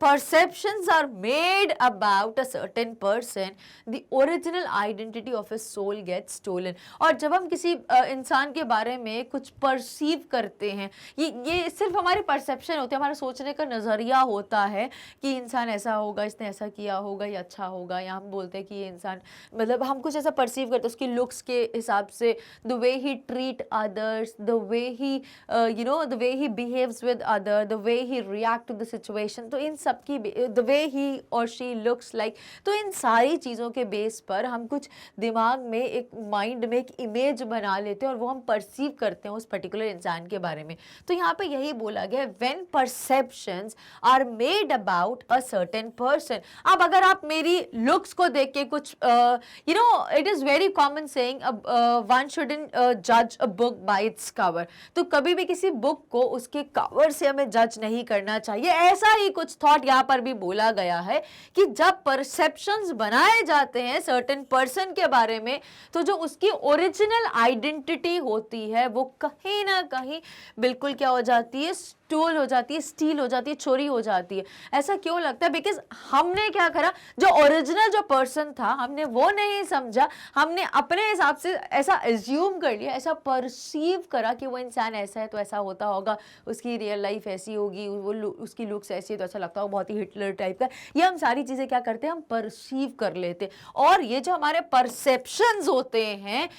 perceptions are made about a certain person, the original identity of his soul gets stolen. और जब हम किसी इंसान के बारे में कुछ परसीव करते हैं, ये सिर्फ हमारी परसेप्शन होती है, हमारा सोचने का नज़रिया होता है कि इंसान ऐसा होगा, इसने ऐसा किया होगा, ये अच्छा होगा, या हम बोलते हैं कि ये इंसान, मतलब हम कुछ ऐसा परसीव करते हैं उसकी लुक्स के हिसाब से, the way he treat others, the way he you know the way he behaves with other, the way he react to the situation. तो इन सब की द वे ही और शी लुक्स लाइक, तो इन सारी चीज़ों के बेस पर हम कुछ दिमाग में एक माइंड में एक इमेज बना लेते हैं और वो हम परसीव करते हैं उस पर्टिकुलर इंसान के बारे में. तो यहाँ पे यही बोला गया, when perceptions are made about a certain person. अब अगर आप मेरी लुक्स को देख के कुछ you know it is very common saying one shouldn't जज a book by its cover. तो कभी भी किसी बुक को उसके कवर से हमें जज नहीं करना चाहिए. ऐसा ही कुछ थॉट यहाँ पर भी बोला गया है कि जब परसेप्शंस बनाए जाते हैं सर्टेन पर्सन के बारे में, तो जो उसकी ओरिजिनल आइडेंटिटी होती है वो कहीं ना कहीं बिल्कुल क्या हो जाती है, स्टोल हो जाती है, स्टील हो जाती है, चोरी हो जाती है. ऐसा क्यों लगता है? बिकॉज हमने क्या करा, जो ओरिजिनल जो पर्सन था हमने वो नहीं समझा, हमने अपने हिसाब से ऐसा एज्यूम कर लिया, ऐसा परसीव करा कि वो इंसान ऐसा है तो ऐसा होता होगा, उसकी रियल लाइफ ऐसी होगी, वो उसकी लुक्स ऐसी है तो ऐसा लगता होगा बहुत ही हिटलर टाइप का. ये हम सारी चीज़ें क्या करते हैं, हम परसीव कर लेते. और ये जो हमारे परसेप्शंस होते हैं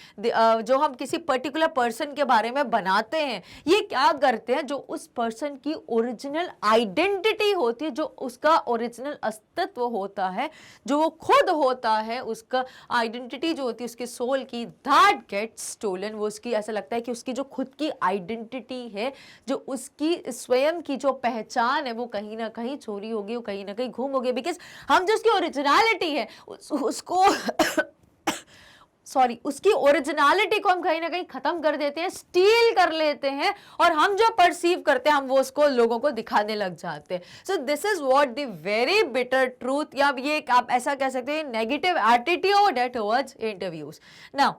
जो हम किसी पर्टिकुलर पर्सन के बारे में बनाते हैं, ये क्या करते हैं, जो उस पर्सन की ओरिजिनल आइडेंटिटी होती है, जो उसका ओरिजिनल अस्तित्व होता है, जो वो खुद होता है, उसका आइडेंटिटी जो होती है उसके सोल की, दैट गेट्स स्टोलन. वो उसकी ऐसा लगता है कि उसकी जो खुद की आइडेंटिटी है, जो उसकी स्वयं की जो पहचान है, वो कहीं ना कहीं चोरी होगी, वो कहीं ना कहीं घूम होगी. बिकॉज हम जो उसकी ओरिजिनलिटी है उसको उसकी ओरिजिनलिटी को हम कहीं ना कहीं खत्म कर देते हैं, स्टील कर लेते हैं, और हम जो परसीव करते हैं हम वो उसको लोगों को दिखाने लग जाते हैं. So this is what the very bitter truth, या ये आप ऐसा कह सकते हैं नेगेटिव एटीट्यूड है towards interviews. Now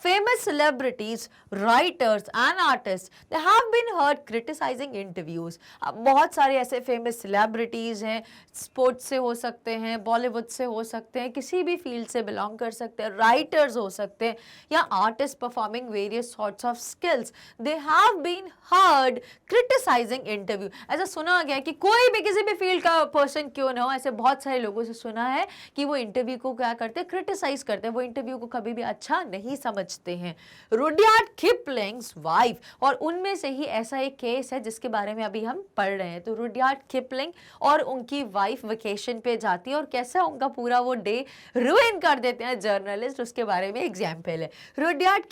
famous celebrities, writers and artists, they have been heard criticizing interviews. अब बहुत सारे ऐसे famous celebrities हैं, sports से हो सकते हैं, Bollywood से हो सकते हैं, किसी भी field से belong कर सकते हैं, writers हो सकते हैं या artists performing various sorts of skills. They have been heard criticizing interview. ऐसा सुना गया कि कोई भी किसी भी field का person क्यों ना हो, ऐसे बहुत सारे लोगों से सुना है कि वो इंटरव्यू को क्या करते हैं, क्रिटिसाइज करते हैं, वो इंटरव्यू को कभी भी अच्छा नहीं समझते हैं. रुडयार्ड किपलिंग्स वाइफ, और उनमें से ही ऐसा एक केस है जिसके बारे में अभी हम पढ़ रहे हैं. तो रुडयार्ड किपलिंग और उनकी वाइफ वेकेशन पे जाती है और कैसा उनका पूरा वो डे रुइन कर देते हैं जर्नलिस्ट, उसके बारे में एग्जाम्पल है. Rudyard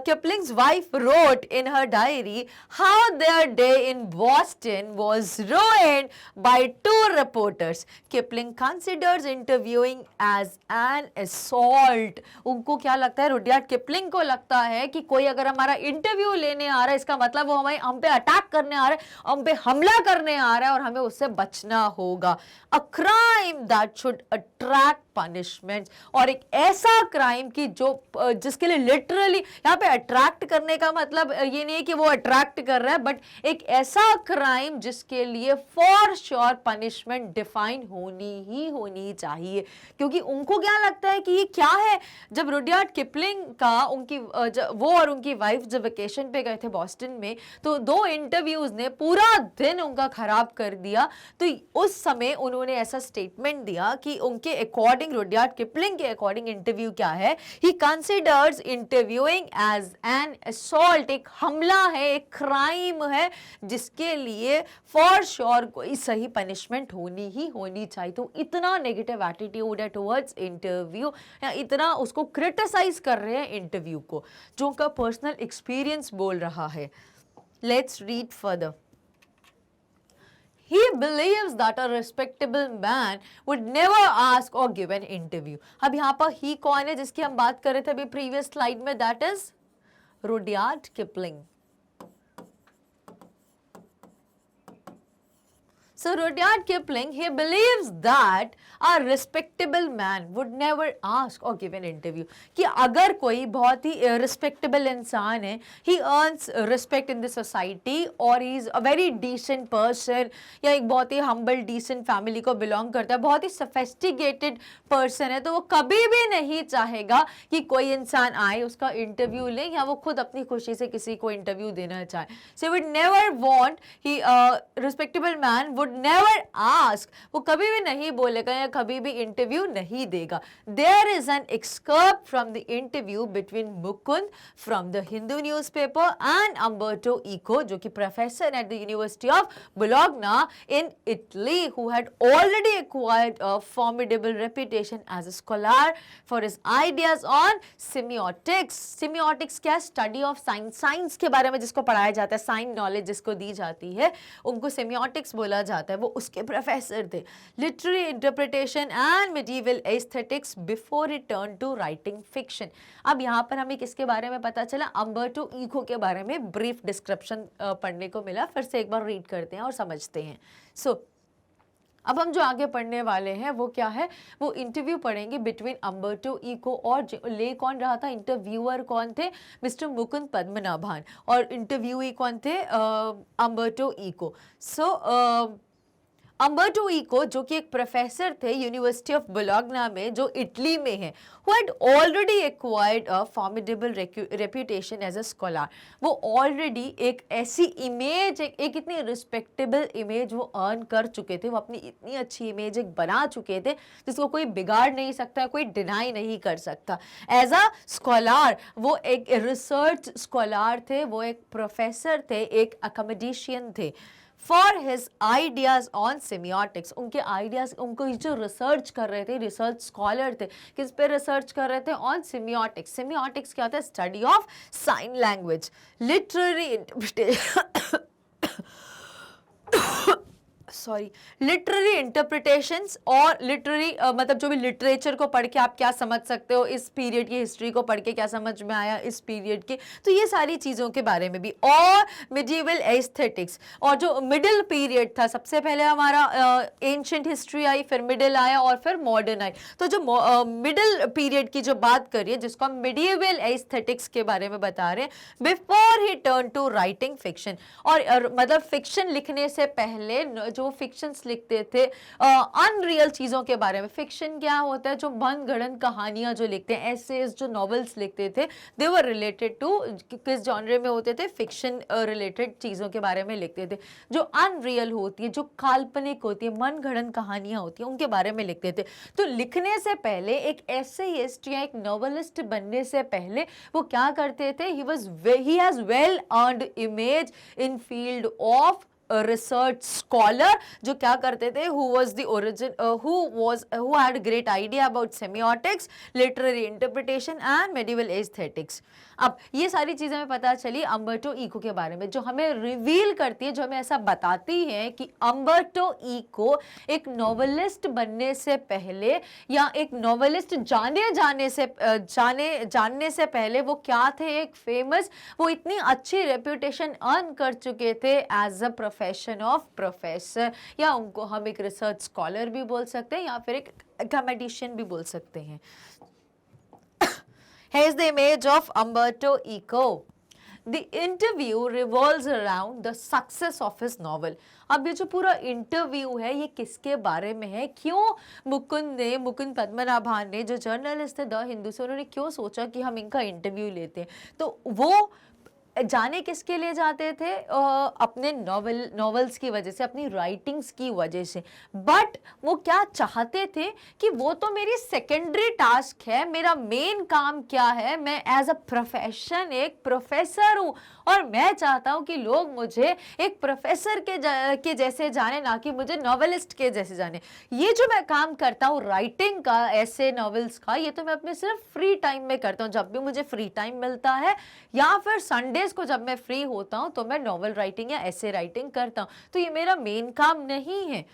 Kipling's wife wrote in her diary how their day in Boston was ruined by two reporters. Kipling considers interviewing as an assault. उनको क्या लगता है, रुडयार्ड किपलिंग को लगता है कि कोई अगर हमारा इंटरव्यू लेने आ रहा है, इसका मतलब वो हम पे अटैक करने आ रहा है, हम पे हमला करने आ रहा है और हमें उससे बचना होगा. A crime that should attract punishment, और एक ऐसा क्राइम की जो जिसके लिए लिटरली यहाँ पे अट्रैक्ट करने का मतलब ये नहीं है कि वो अट्रैक्ट कर रहा है, बट एक ऐसा क्राइम जिसके लिए फॉर श्योर पनिशमेंट डिफाइन होनी चाहिए. क्योंकि उनको क्या लगता है कि ये क्या है. जब रुडयार्ड किपलिंग का वो और उनकी वाइफ जब वेकेशन पे गए थे बॉस्टन में, तो 2 इंटरव्यूज ने पूरा दिन उनका खराब कर दिया. तो उस समय उन्होंने ऐसा स्टेटमेंट दिया कि उनके अकॉर्डिंग, रुडयार्ड किपलिंग के अकॉर्डिंग इंटरव्यू क्या है, he considers interviewing as an assault, एक हमला है, एक क्राइम है जिसके लिए फॉर श्योर कोई सही पनिशमेंट होनी चाहिए. तो इतना नेगेटिव एटीट्यूड है टुवर्ड्स इंटरव्यू, या इतना उसको क्रिटिसाइज कर रहे हैं इंटरव्यू को, जो उनका पर्सनल एक्सपीरियंस बोल रहा है. Let's read further. He believes that a respectable man would never ask or give an interview. अब यहाँ पर he कौन है जिसकी हम बात कर रहे थे अभी प्रीवियस स्लाइड में, that is Rudyard Kipling. So Rudyard Kipling, he believes that a respectable man would never ask or give an interview. कि अगर कोई बहुत ही respectable इंसान है, he earns respect in the society और he is a very decent person, या एक बहुत ही humble decent family को belong करता है, बहुत ही sophisticated person है, तो वो कभी भी नहीं चाहेगा कि कोई इंसान आए उसका इंटरव्यू ले या वो खुद अपनी खुशी से किसी को इंटरव्यू देना चाहे. So he would never want, he respectable man would never ask, वो कभी भी नहीं बोलेगा या कभी भी इंटरव्यू नहीं देगा. There is an excerpt from the interview between Mukund from the Hindu newspaper and Umberto Eco, जो कि professor at the University of Bologna in Italy, who had already acquired a formidable reputation as a scholar for his ideas on semiotics. Semiotics क्या, study of science, science के बारे में जिसको पढ़ाया जाता है, साइंस नॉलेज जिसको दी जाती है, उनको semiotics बोला जाता है. वो उसके प्रोफेसर थे. Literary interpretation and medieval aesthetics before it turn to writing fiction. अब यहाँ पर हमें किसके बारे में पता चला, अम्बर्टो ईको के बारे में ब्रीफ डिस्क्रिप्शन पढ़ने को मिला. फिर से एक बार रीड करते हैं और समझते हैं. अब हम जो आगे पढ़ने वाले हैं वो क्या है, वो इंटरव्यू पढ़ेंगे बिटवीन अम्बर्टो ईको और ले कौन रहा था, इंटरव्यूअर कौन थे, मिस्टर मुकुंद पद्मनाभन, और इंटरव्यूई कौन थे, अम्बर्टो ईको. अम्बर्टो ईको जो कि एक प्रोफेसर थे यूनिवर्सिटी ऑफ बोलोग्ना में जो इटली में है, who had already acquired a formidable reputation as a scholar. वो ऑलरेडी एक ऐसी इमेज, एक इतनी रिस्पेक्टेबल इमेज वो अर्न कर चुके थे, वो अपनी इतनी अच्छी इमेज एक बना चुके थे जिसको कोई बिगाड़ नहीं सकता, कोई डिनाई नहीं कर सकता. एज अ स्कॉलर वो एक रिसर्च स्कॉलर थे, वो एक प्रोफेसर थे, एक अकोमोडेशियन थे. For his ideas on semiotics, उनके आइडियाज, उनको जो रिसर्च कर रहे थे, रिसर्च स्कॉलर थे, किस पे रिसर्च कर रहे थे, ऑन सेमियोटिक्स. सेमियोटिक्स क्या होता है, study of sine language. Literary interpretation sorry literary interpretations और लिटरेरी मतलब जो भी लिटरेचर को पढ़ के आप क्या समझ सकते हो, इस पीरियड की हिस्ट्री को पढ़ के क्या समझ में आया इस पीरियड के, तो ये सारी चीज़ों के बारे में भी। और मिडिवल एस्थेटिक्स, और जो मिडिल पीरियड था, सबसे पहले हमारा एंशिएंट हिस्ट्री आई, फिर मिडिल आया और फिर मॉडर्न आई। तो जो मिडिल पीरियड की जो बात करिए, जिसको हम मिडिवल एस्थेटिक्स के बारे में बता रहे हैं, before he turn to writing fiction, और मतलब फिक्शन लिखने से पहले जो फिक्शंस लिखते थे अनरियल चीज़ों के बारे में। फिक्शन क्या होता है? जो मन गढ़ंत कहानियाँ जो लिखते हैं, एसेज, जो नॉवेल्स लिखते थे, दे वर रिलेटेड टू किस जॉनरे में होते थे? फिक्शन रिलेटेड चीज़ों के बारे में लिखते थे। जो अनरियल होती है, जो काल्पनिक होती है, मन गढ़ंत कहानियाँ होती हैं, उनके बारे में लिखते थे। तो लिखने से पहले एक एसेइस्ट या एक नॉवेलिस्ट बनने से पहले वो क्या करते थे? He has well earned image in field of research scholar, जो क्या करते थे, who had a great idea about semiotics, literary interpretation and medieval aesthetics। अब ये सारी चीजें हमें पता चली अम्बर्टो इको के बारे में, जो हमें रिवील करती है, जो हमें ऐसा बताती है कि अम्बर्टो इको एक नॉवेलिस्ट बनने से पहले या एक नॉवेलिस्ट जानने से पहले वो क्या थे? एक फेमस, वो इतनी अच्छी रेप्यूटेशन अर्न कर चुके थे as a profession of professor, या उनको हम एक रिसर्च स्कॉलर भी बोल सकते हैं या फिर एक एकेडमिशियन भी बोल सकते हैं। Here is the image of Umberto Eco. The interview revolves around the success of his novel. अब ये जो पूरा इंटरव्यू है, ये किसके बारे में है? क्यों मुकुंद पद्मनाभन ने, जो जर्नलिस्ट थे द हिंदू से, उन्होंने क्यों सोचा कि हम इनका इंटरव्यू लेते हैं? तो वो जाने किसके लिए जाते थे? अपने नॉवेल्स की वजह से, अपनी राइटिंग्स की वजह से। बट वो क्या चाहते थे कि वो तो मेरी सेकेंडरी टास्क है, मेरा मेन काम क्या है? मैं एज अ प्रोफेशन एक प्रोफेसर हूँ और मैं चाहता हूँ कि लोग मुझे एक प्रोफेसर के जैसे जाने, ना कि मुझे नॉवेलिस्ट के जैसे जाने। ये जो मैं काम करता हूँ राइटिंग का, ऐसे नॉवेल्स का, ये तो मैं अपने सिर्फ फ्री टाइम में करता हूँ, जब भी मुझे फ्री टाइम मिलता है, या फिर संडेज को जब मैं फ्री होता हूं तो मैं नॉवेल राइटिंग या ऐसे राइटिंग करता हूं। तो ये मेरा मेन काम नहीं है।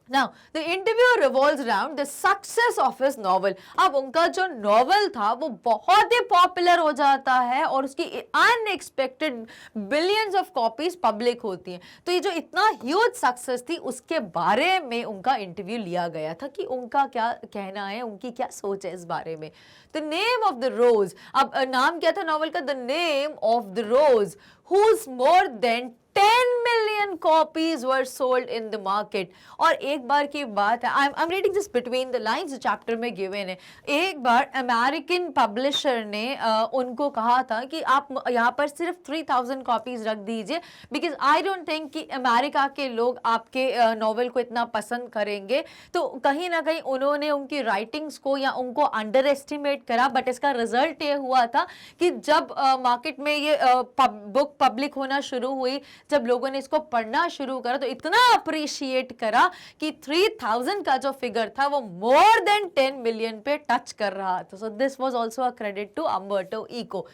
Now, the interview revolves around the success of his novel. अब उनका जो नॉवल था वो बहुत ही पॉपुलर हो जाता है और उसकी unexpected billions of copies public होती हैं। तो ये जो इतना ह्यूज सक्सेस थी, उसके बारे में उनका इंटरव्यू लिया गया था कि उनका क्या कहना है, उनकी क्या सोच है इस बारे में। The name of the rose, अब नाम क्या था नॉवल का? The name of the rose, whose more than 10 million copies were sold in the market। और एक बार की बात है, I'm reading this between the lines, chapter में given है। एक बार अमेरिकन पब्लिशर ने उनको कहा था कि आप यहाँ पर सिर्फ 3000 कॉपीज रख दीजिए, बिकॉज आई डोंट थिंक कि अमेरिका के लोग आपके नॉवेल को इतना पसंद करेंगे। तो कहीं ना कहीं उन्होंने उनकी राइटिंग्स को या उनको अंडर एस्टिमेट करा। बट इसका रिजल्ट ये हुआ था कि जब मार्केट में ये बुक पब्लिक होना शुरू हुई, जब लोगों ने इसको पढ़ना शुरू करा, तो इतना अप्रिशिएट करा कि 3000 का जो फिगर था वो मोर देन 10 मिलियन पे टच कर रहा था। So this was also a credit to Umberto Eco.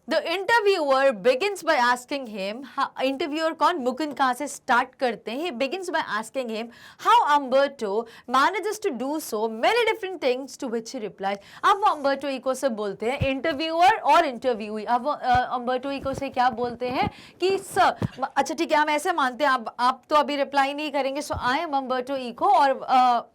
The interviewer begins by asking him, interviewer कौन? मुकुंद कहाँ से स्टार्ट करते हैं? He begins by asking him how Umberto manages to do so many different things, to which he replies। अब वो Umberto eco से बोलते हैं, इंटरव्यूअर और इंटरव्यूई। अब वो अम्बर्टो इको से क्या बोलते हैं कि सर, अच्छा ठीक है, हम ऐसे मानते हैं, आप तो अभी रिप्लाई नहीं करेंगे, so I am Umberto Eco और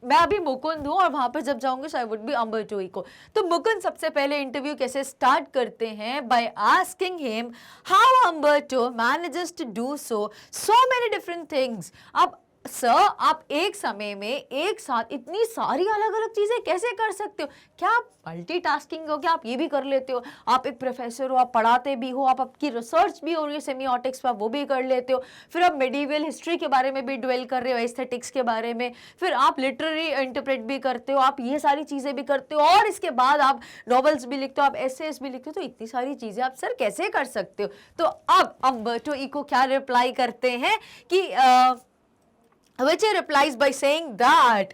मैं अभी मुकुंद हूँ और वहां पर जब जाऊंगे so I would be Umberto Eco. तो मुकुंद सबसे पहले इंटरव्यू कैसे स्टार्ट करते हैं? By asking him how Umberto manages to do so many different things। अब सर, आप एक समय में एक साथ इतनी सारी अलग अलग चीजें कैसे कर सकते हो? क्या आप मल्टीटास्किंग हो? क्या आप ये भी कर लेते हो? आप एक प्रोफेसर हो, आप पढ़ाते भी हो, आप आपकी रिसर्च भी हो रही है सेमियोटिक्स पर, वो भी कर लेते हो, फिर आप मेडिवल हिस्ट्री के बारे में भी ड्वेल कर रहे हो, एस्थेटिक्स के बारे में, फिर आप लिटरेरी इंटरप्रेट भी करते हो, आप ये सारी चीजें भी करते हो, और इसके बाद आप नॉवेल्स भी लिखते हो, आप एसेस भी लिखते हो। तो इतनी सारी चीजें आप सर कैसे कर सकते हो? तो अब अम्बर्टो इको क्या रिप्लाई करते हैं कि which he replies by saying that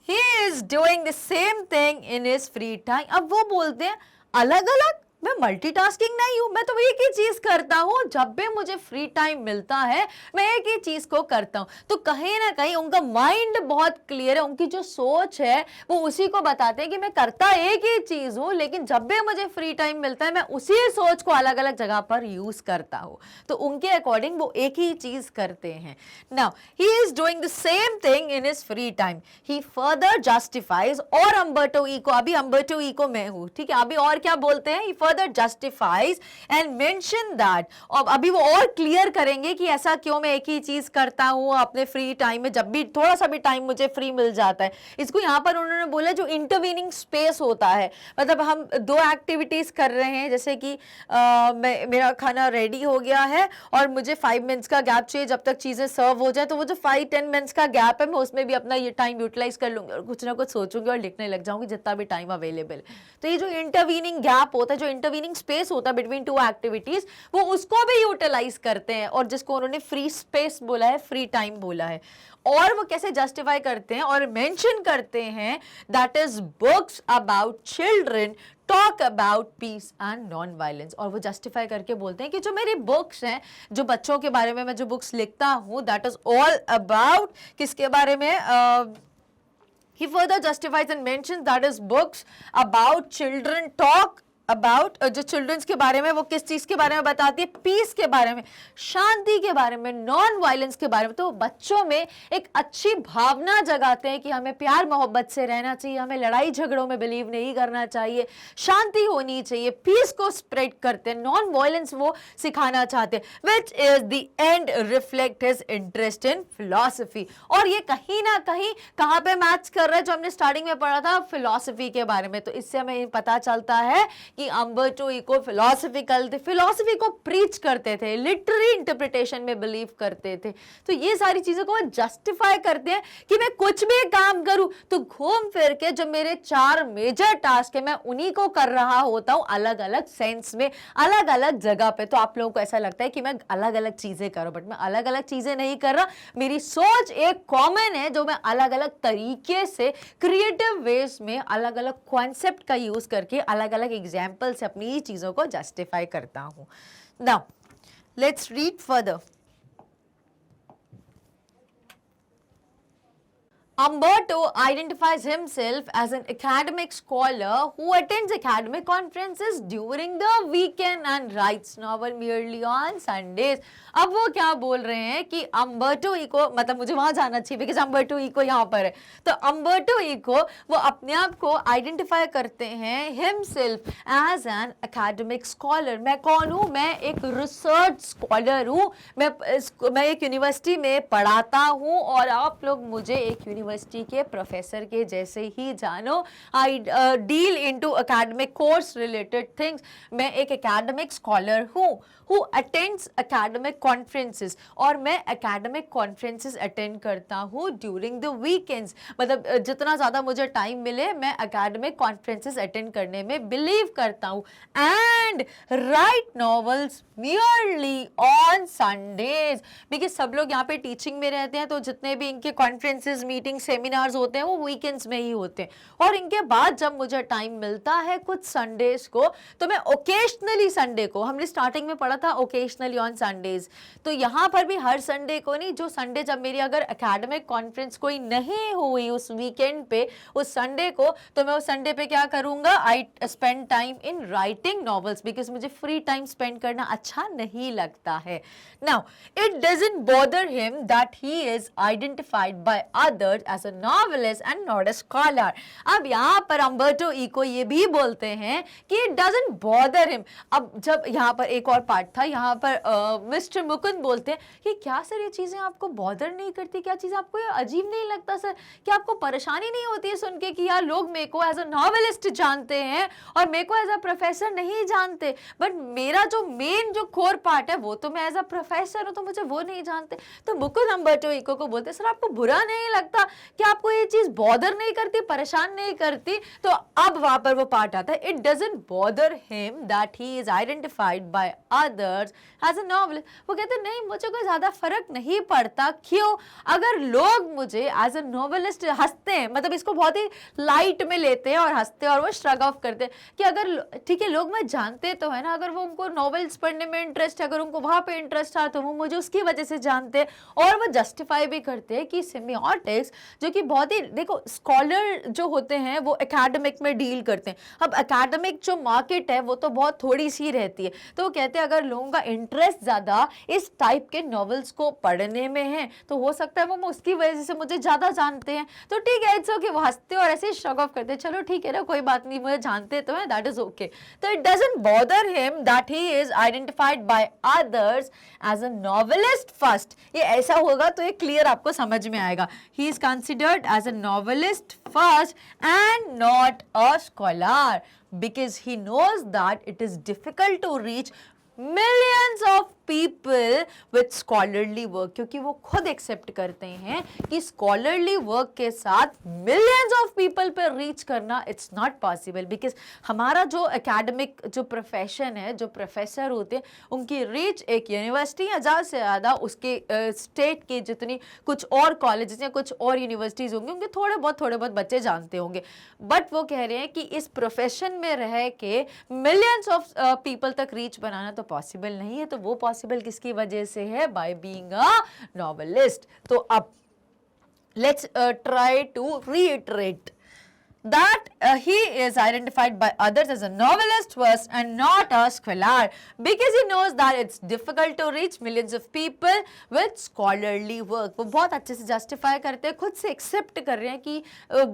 he is doing the same thing in his free time। अब वो बोलते हैं अलग अलग मैं मल्टीटास्किंग नहीं हूं, मैं तो एक ही चीज करता हूं, जब भी मुझे फ्री टाइम मिलता है मैं एक ही चीज को करता हूं। तो कहीं ना कहीं उनका माइंड बहुत क्लियर है, उनकी जो सोच है वो उसी को बताते हैं कि मैं करता एक ही चीज हूं, लेकिन जब भी मुझे फ्री टाइम मिलता है मैं उसी सोच को अलग अलग जगह पर यूज करता हूं। तो उनके अकॉर्डिंग वो एक ही चीज करते हैं। Now he is doing the same thing in his free time. He further justifies, और अम्बर्टो इको, अभी अम्बर्टो इको मैं हूं, ठीक है, अभी और क्या बोलते हैं, further justifies and mention that, और अभी वो और क्लियर करेंगे कि ऐसा क्यों मैं एक ही चीज करता हूँ अपने फ्री टाइम में, जब भी थोड़ा सा भी टाइम मुझे फ्री मिल जाता है। इसको यहाँ पर उन्होंने बोला जो इंटरवीनिंग स्पेस होता है, मतलब हम दो एक्टिविटीज कर रहे हैं, जैसे कि मेरा खाना रेडी हो गया है और मुझे 5 मिनट्स का गैप चाहिए जब तक चीजें सर्व हो जाए, तो वो जो 5-10 मिनट्स का गैप है मैं उसमें भी अपना ये टाइम यूटिलाइज कर लूंगी और कुछ ना कुछ सोचूंगी और लिखने लग जाऊंगी जितना भी टाइम अवेलेबल। तो ये जो इंटरवीनिंग गैप होता है, जो इंटरवीनिंग स्पेस होता है बिटवीन टू एक्टिविटीज, वो उसको भी यूटिलाइज करते हैं, और जिसको उन्होंने फ्री स्पेस बोला है, फ्री टाइम बोला है। और वो कैसे जस्टिफाई करते हैं और मेंशन करते हैं, that is books about children talk about piece and non violence. और वो जस्टिफाई करके बोलते हैं कि जो मेरी बुक्स हैं, जो बच्चों के बारे में मैं जो बुक्स लिखता हूँ, दैट इज ऑल अबाउट किसके बारे में, he further justifies and mentions that is books about children talk about, जो चिल्ड्रंस के बारे में, वो किस चीज के बारे में बताती है, पीस के बारे में, शांति के बारे में, नॉन वायलेंस के बारे में। तो बच्चों में एक अच्छी भावना जगाते हैं कि हमें प्यार मोहब्बत से रहना चाहिए, हमें लड़ाई झगड़ों में बिलीव नहीं करना चाहिए, शांति होनी चाहिए, पीस को स्प्रेड करते हैं, नॉन वायलेंस वो सिखाना चाहते हैं, which is the end reflect his interest in philosophy. और ये कहीं ना कहीं कहाँ पे मैच कर रहा है, जो हमने स्टार्टिंग में पढ़ा था फिलॉसफी के बारे में। तो इससे हमें पता चलता है कि अम्बर्टो इको फिलॉसफी को प्रीच करते थे, लिटरेरी इंटरप्रिटेशन में बिलीव करते थे। तो ये सारी चीजों को जस्टिफाई करते हैं कि मैं कुछ भी काम करूं तो घूम फिर के जो मेरे 4 मेजर टास्क है मैं उन्हीं को कर रहा होता हूं, अलग अलग सेंस में, अलग अलग जगह पे। तो आप लोगों को ऐसा लगता है कि मैं अलग अलग चीजें करूं, बट मैं अलग अलग चीजें नहीं कर रहा, मेरी सोच एक कॉमन है जो मैं अलग अलग तरीके से क्रिएटिव वेज में अलग अलग कॉन्सेप्ट का यूज करके अलग अलग एग्जाम्पल से अपनी चीजों को जस्टिफाई करता हूं। Now let's read further. Umberto identifies himself as an academic scholar who attends academic conferences during the weekend and writes novel merely on Sundays। अब वो क्या बोल रहे हैं कि अम्बर्टो इको, मतलब मुझे वहां जाना चाहिए बिकॉज अम्बर्टो इको यहाँ पर है, तो अम्बर्टो इको वो अपने आप को आइडेंटिफाई करते हैं himself as an academic scholar. मैं कौन हूँ, मैं एक रिसर्च स्कॉलर हूँ, मैं एक यूनिवर्सिटी में पढ़ाता हूँ और आप लोग मुझे एक यूनिवर्सिटी के प्रोफेसर के जैसे ही जानो। I deal into academic course related things. मैं एक एकेडमिक स्कॉलर हूँ who attends academic conferences, और मैं academic conferences attend करता हूँ during the weekends। मतलब जितना ज़्यादा मुझे टाइम मिले मैं academic conferences attend करने में believe करता हूँ, and write novels merely on Sundays। because सब लोग यहाँ पे teaching में रहते हैं, तो जितने भी इनके conferences, meetings, seminars होते हैं वो weekends में ही होते हैं, और इनके बाद जब मुझे टाइम मिलता है कुछ संडेज को, तो मैं ओकेशनली संडे को, हमने स्टार्टिंग में पढ़ा था ओकेशनली ऑन संडेज, तो यहाँ पर भी हर संडे को नहीं, जो संडे जब मेरी अगर एकेडमिक कॉन्फ्रेंस कोई नहीं हुई उस वीकेंड पे, उस संडे को, तो मैं उस संडे पे क्या करूंगा, I spend time in writing novels, because मुझे फ्री टाइम स्पेंड करना अच्छा नहीं लगता है। Now it doesn't bother him that he is identified by others as a novelist and not a scholar. अब यहाँ पर अम्बर्टो इको ये भी बोलते हैं कि इट डजंट बॉदर हिम। अब जब यहाँ पर एक और पार्ट था, यहाँ पर मिस्टर मुकुंद बोलते हैं कि क्या सर ये चीजें आपको बॉदर नहीं करती, क्या चीज आपको ये अजीब नहीं लगता सर, क्या आपको परेशानी नहीं होती है सुन के कि यार लोग मेरे को एज अ नॉवेलिस्ट जानते हैं और मेरे को एज अ प्रोफेसर नहीं जानते, बट मेरा जो मेन जो कोर पार्ट है वो तो मैं एज अ प्रोफेसर हूँ, तो मुझे वो नहीं जानते। तो मुकुंद अम्बर्टो इको को बोलते सर आपको बुरा नहीं लगता कि आपको ये चीज बॉदर नहीं करती, परेशान नहीं करती, तो अब वहां पर वो पार्ट आता है, it doesn't bother him that he is identified by others as a novelist. वो कहते नहीं, मुझे कोई ज्यादा फर्क नहीं पड़ता। क्यों? अगर लोग मुझे एज अ नॉवेलिस्ट हंसते हैं, मतलब इसको बहुत ही लाइट में लेते हैं और हंसते हैं और वो श्रग ऑफ करते हैं कि अगर ठीक है, लोग मैं जानते तो है ना, अगर वो उनको नॉवेल्स पढ़ने में इंटरेस्ट है, अगर उनको वहां पे इंटरेस्ट है, तो वो मुझे उसकी वजह से जानते हैं और वो जस्टिफाई भी करते हैं कि सेमियोटिक्स जो कि बहुत ही, देखो स्कॉलर जो होते हैं वो एकेडमिक में डील करते हैं। अब एकेडमिक जो मार्केट है वो तो बहुत थोड़ी सी रहती है, तो वो कहते हैं अगर लोगों का इंटरेस्ट ज्यादा इस टाइप के नॉवेल्स को पढ़ने में है तो हो सकता है वो उसकी वजह से मुझे ज्यादा जानते हैं, तो ठीक है, इट्स ओके। वो हंसते और ऐसे श्रग ऑफ करते, चलो ठीक है ना, कोई बात नहीं, मुझे जानते तो है, दैट इज ओके। तो it doesn't bother him that he is identified by others as a novelist first. ये ऐसा होगा तो ये क्लियर आपको समझ में आएगा। He is considered as a novelist first and not a scholar because he knows that it is difficult to reach millions of people with scholarly work, क्योंकि वो खुद एक्सेप्ट करते हैं कि स्कॉलरली वर्क के साथ मिलियंस ऑफ पीपल पर reach करना इट्स नॉट पॉसिबल, बिकॉज हमारा जो एकेडमिक जो प्रोफेशन है, जो प्रोफेसर होते हैं, उनकी रीच एक यूनिवर्सिटी या ज़्यादा से ज़्यादा उसके स्टेट के जितनी कुछ और कॉलेजेस या कुछ और यूनिवर्सिटीज़ होंगे, उनके थोड़े बहुत बच्चे जानते होंगे। बट वो कह रहे हैं कि इस प्रोफेशन में रह के मिलियंस ऑफ पीपल तक रीच बनाना तो पॉसिबल नहीं है। तो वो पॉसिबल किसकी वजह से है? By being a novelist. तो अब let's try to reiterate that he is identified by others as a novelist first and not a scholar, because he knows that it's difficult to reach millions of people with scholarly work. वो बहुत अच्छे से justify करते हैं, खुद से accept कर रहे हैं कि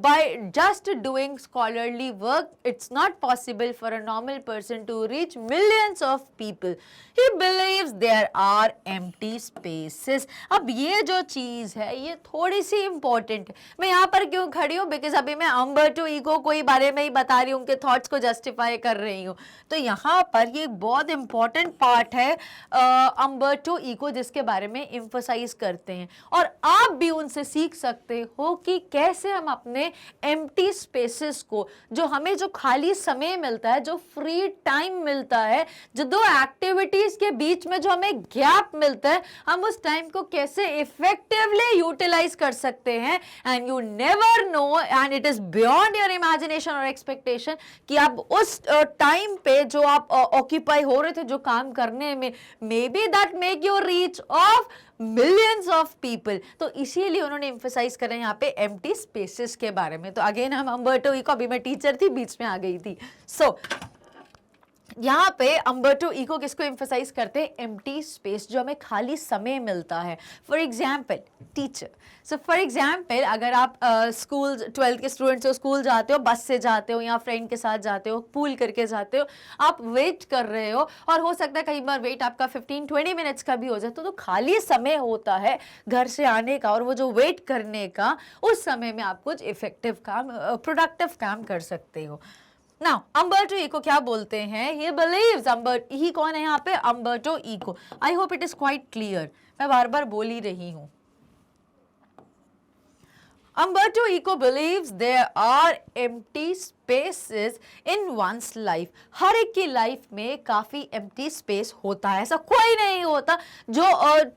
by just doing scholarly work it's not possible for a normal person to reach millions of people. He believes there are empty spaces. अब ये जो चीज़ है ये थोड़ी सी important है। मैं यहाँ पर क्यों खड़ी हूँ? बिकॉज अभी मैं अम्बर्टो ईको को ही बारे में ही बता रही हूँ, उनके थॉट्स को जस्टिफाई कर रही हूँ। तो यहाँ पर ये बहुत इंपॉर्टेंट पार्ट है अम्बर्टो ईको, जिसके बारे में एम्फसाइज करते हैं और आप भी उनसे सीख सकते हो कि कैसे हम अपने एम्प्टी स्पेसेस को, जो हमें जो खाली समय मिलता है, जो फ्री टाइम मिलता है, जो दो एक्टिविटीज के बीच में जो हमें गैप मिलता है, हम उस टाइम को कैसे इफेक्टिवली यूटिलाइज कर सकते हैं। And you never know, and it is beyond your imagination और एक्सपेक्टेशन, कि आप उस टाइम पे जो आप ऑक्यूपाई हो रहे थे जो काम करने में, may be that make your reach of millions of people. तो इसीलिए उन्होंने एम्फसाइज करें यहाँ पे एम्प्टी स्पेसेस के बारे में। तो अगेन हम अम्बर्टो ईको, अभी मैं टीचर थी बीच में आ गई थी। सो यहाँ पे अम्बर्टो ईको किसको एम्फसाइज करते हैं? एम्प्टी स्पेस, जो हमें खाली समय मिलता है। For example teacher, so for example अगर आप स्कूल 12th के स्टूडेंट्स हो, स्कूल जाते हो, बस से जाते हो या फ्रेंड के साथ जाते हो, पूल करके जाते हो, आप वेट कर रहे हो और हो सकता है कई बार वेट आपका 15-20 मिनट्स का भी हो जाए, तो खाली समय होता है घर से आने का और वो जो वेट करने का, उस समय में आप कुछ इफेक्टिव काम, प्रोडक्टिव काम कर सकते हो। Now, अम्बर्टो ईको क्या बोलते हैं? He believes, ही कौन है यहाँ पे? Umberto eco. I hope it is quite clear. मैं बार बार बोल ही रही हूँ। Umberto Eco believes there are empty spaces in one's life. हर एक की लाइफ में काफ़ी empty space होता है, ऐसा कोई नहीं होता जो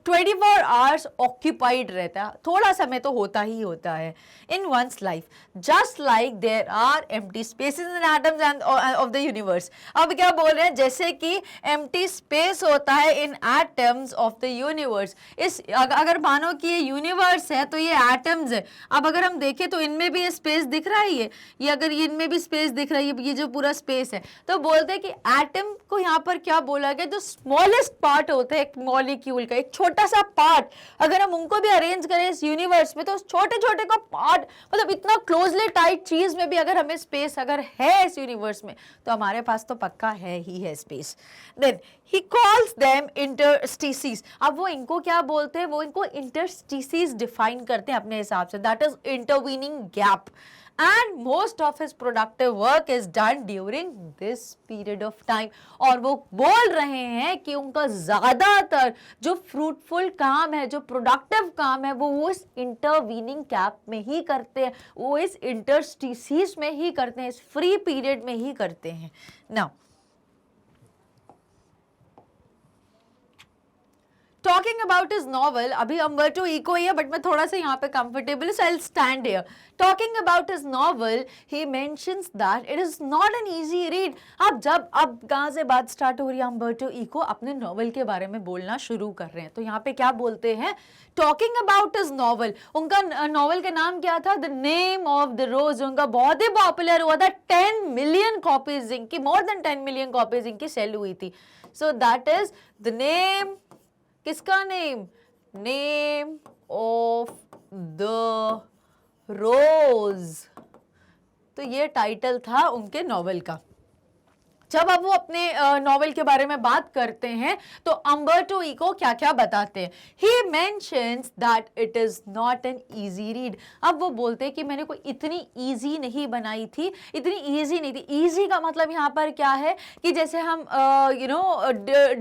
24 hours occupied रहता है, थोड़ा समय तो होता ही होता है in one's life. Just like there are empty spaces in atoms and of the universe. अब क्या बोल रहे हैं? जैसे कि empty space होता है in atoms of the universe. इस अगर मानो कि ये यूनिवर्स है तो ये atoms है। अब अगर हम देखें तो इनमें भी ये स्पेस दिख रहा है, ये अगर इनमें भी स्पेस दिख रही है, ये जो पूरा स्पेस है, तो बोलते हैं कि एटम को यहाँ पर क्या बोला गया? जो स्मॉलेस्ट पार्ट होता है एक मॉलिक्यूल का, एक छोटा सा पार्ट, अगर हम उनको भी अरेंज करें इस यूनिवर्स में, तो छोटे छोटे का पार्ट, मतलब इतना क्लोजली टाइट चीज में भी अगर हमें स्पेस अगर है इस यूनिवर्स में, तो हमारे पास तो पक्का है ही है space. Then he calls them interstices. अब वो इनको क्या बोलते हैं? वो इनको interstices डिफाइन करते हैं अपने हिसाब से, that is intervening gap. and most of his productive work is done during this period of time. और वो बोल रहे हैं कि उनका ज़्यादातर जो फ्रूटफुल काम है, जो प्रोडक्टिव काम है, वो इस इंटरवीनिंग गैप में ही करते हैं, वो इस इंटरस्टिसीज में ही करते हैं, इस फ्री पीरियड में ही करते हैं. Now talking about his novel, अभी अम्बर्टो इको ही है बट मैं थोड़ा सा यहाँ पे comfortable, so I will stand here. Talking about his novel he mentions that it is not an easy read. अब कहाँ से बात स्टार्ट हो रही है, अम्बर्टो इको अपने नॉवल के बारे में बोलना शुरू कर रहे हैं. तो यहाँ पे क्या बोलते हैं, टॉकिंग अबाउट हिज नॉवल, उनका नॉवल का नाम क्या था, द नेम ऑफ द रोज. उनका बहुत ही पॉपुलर हुआ था, 10 मिलियन कॉपीज इनकी, मोर देन 10 मिलियन कॉपीज इनकी सेल हुई थी. So that is the name, किसका नेम, नेम ऑफ द रोज. तो ये टाइटल था उनके नॉवेल का. जब अब वो अपने नॉवेल के बारे में बात करते हैं तो अम्बर्टो इको क्या क्या बताते हैं. ही mentions that it is not an easy read. अब वो बोलते हैं कि मैंने कोई इतनी इजी नहीं बनाई थी, इतनी इजी नहीं थी. इजी का मतलब यहाँ पर क्या है कि जैसे हम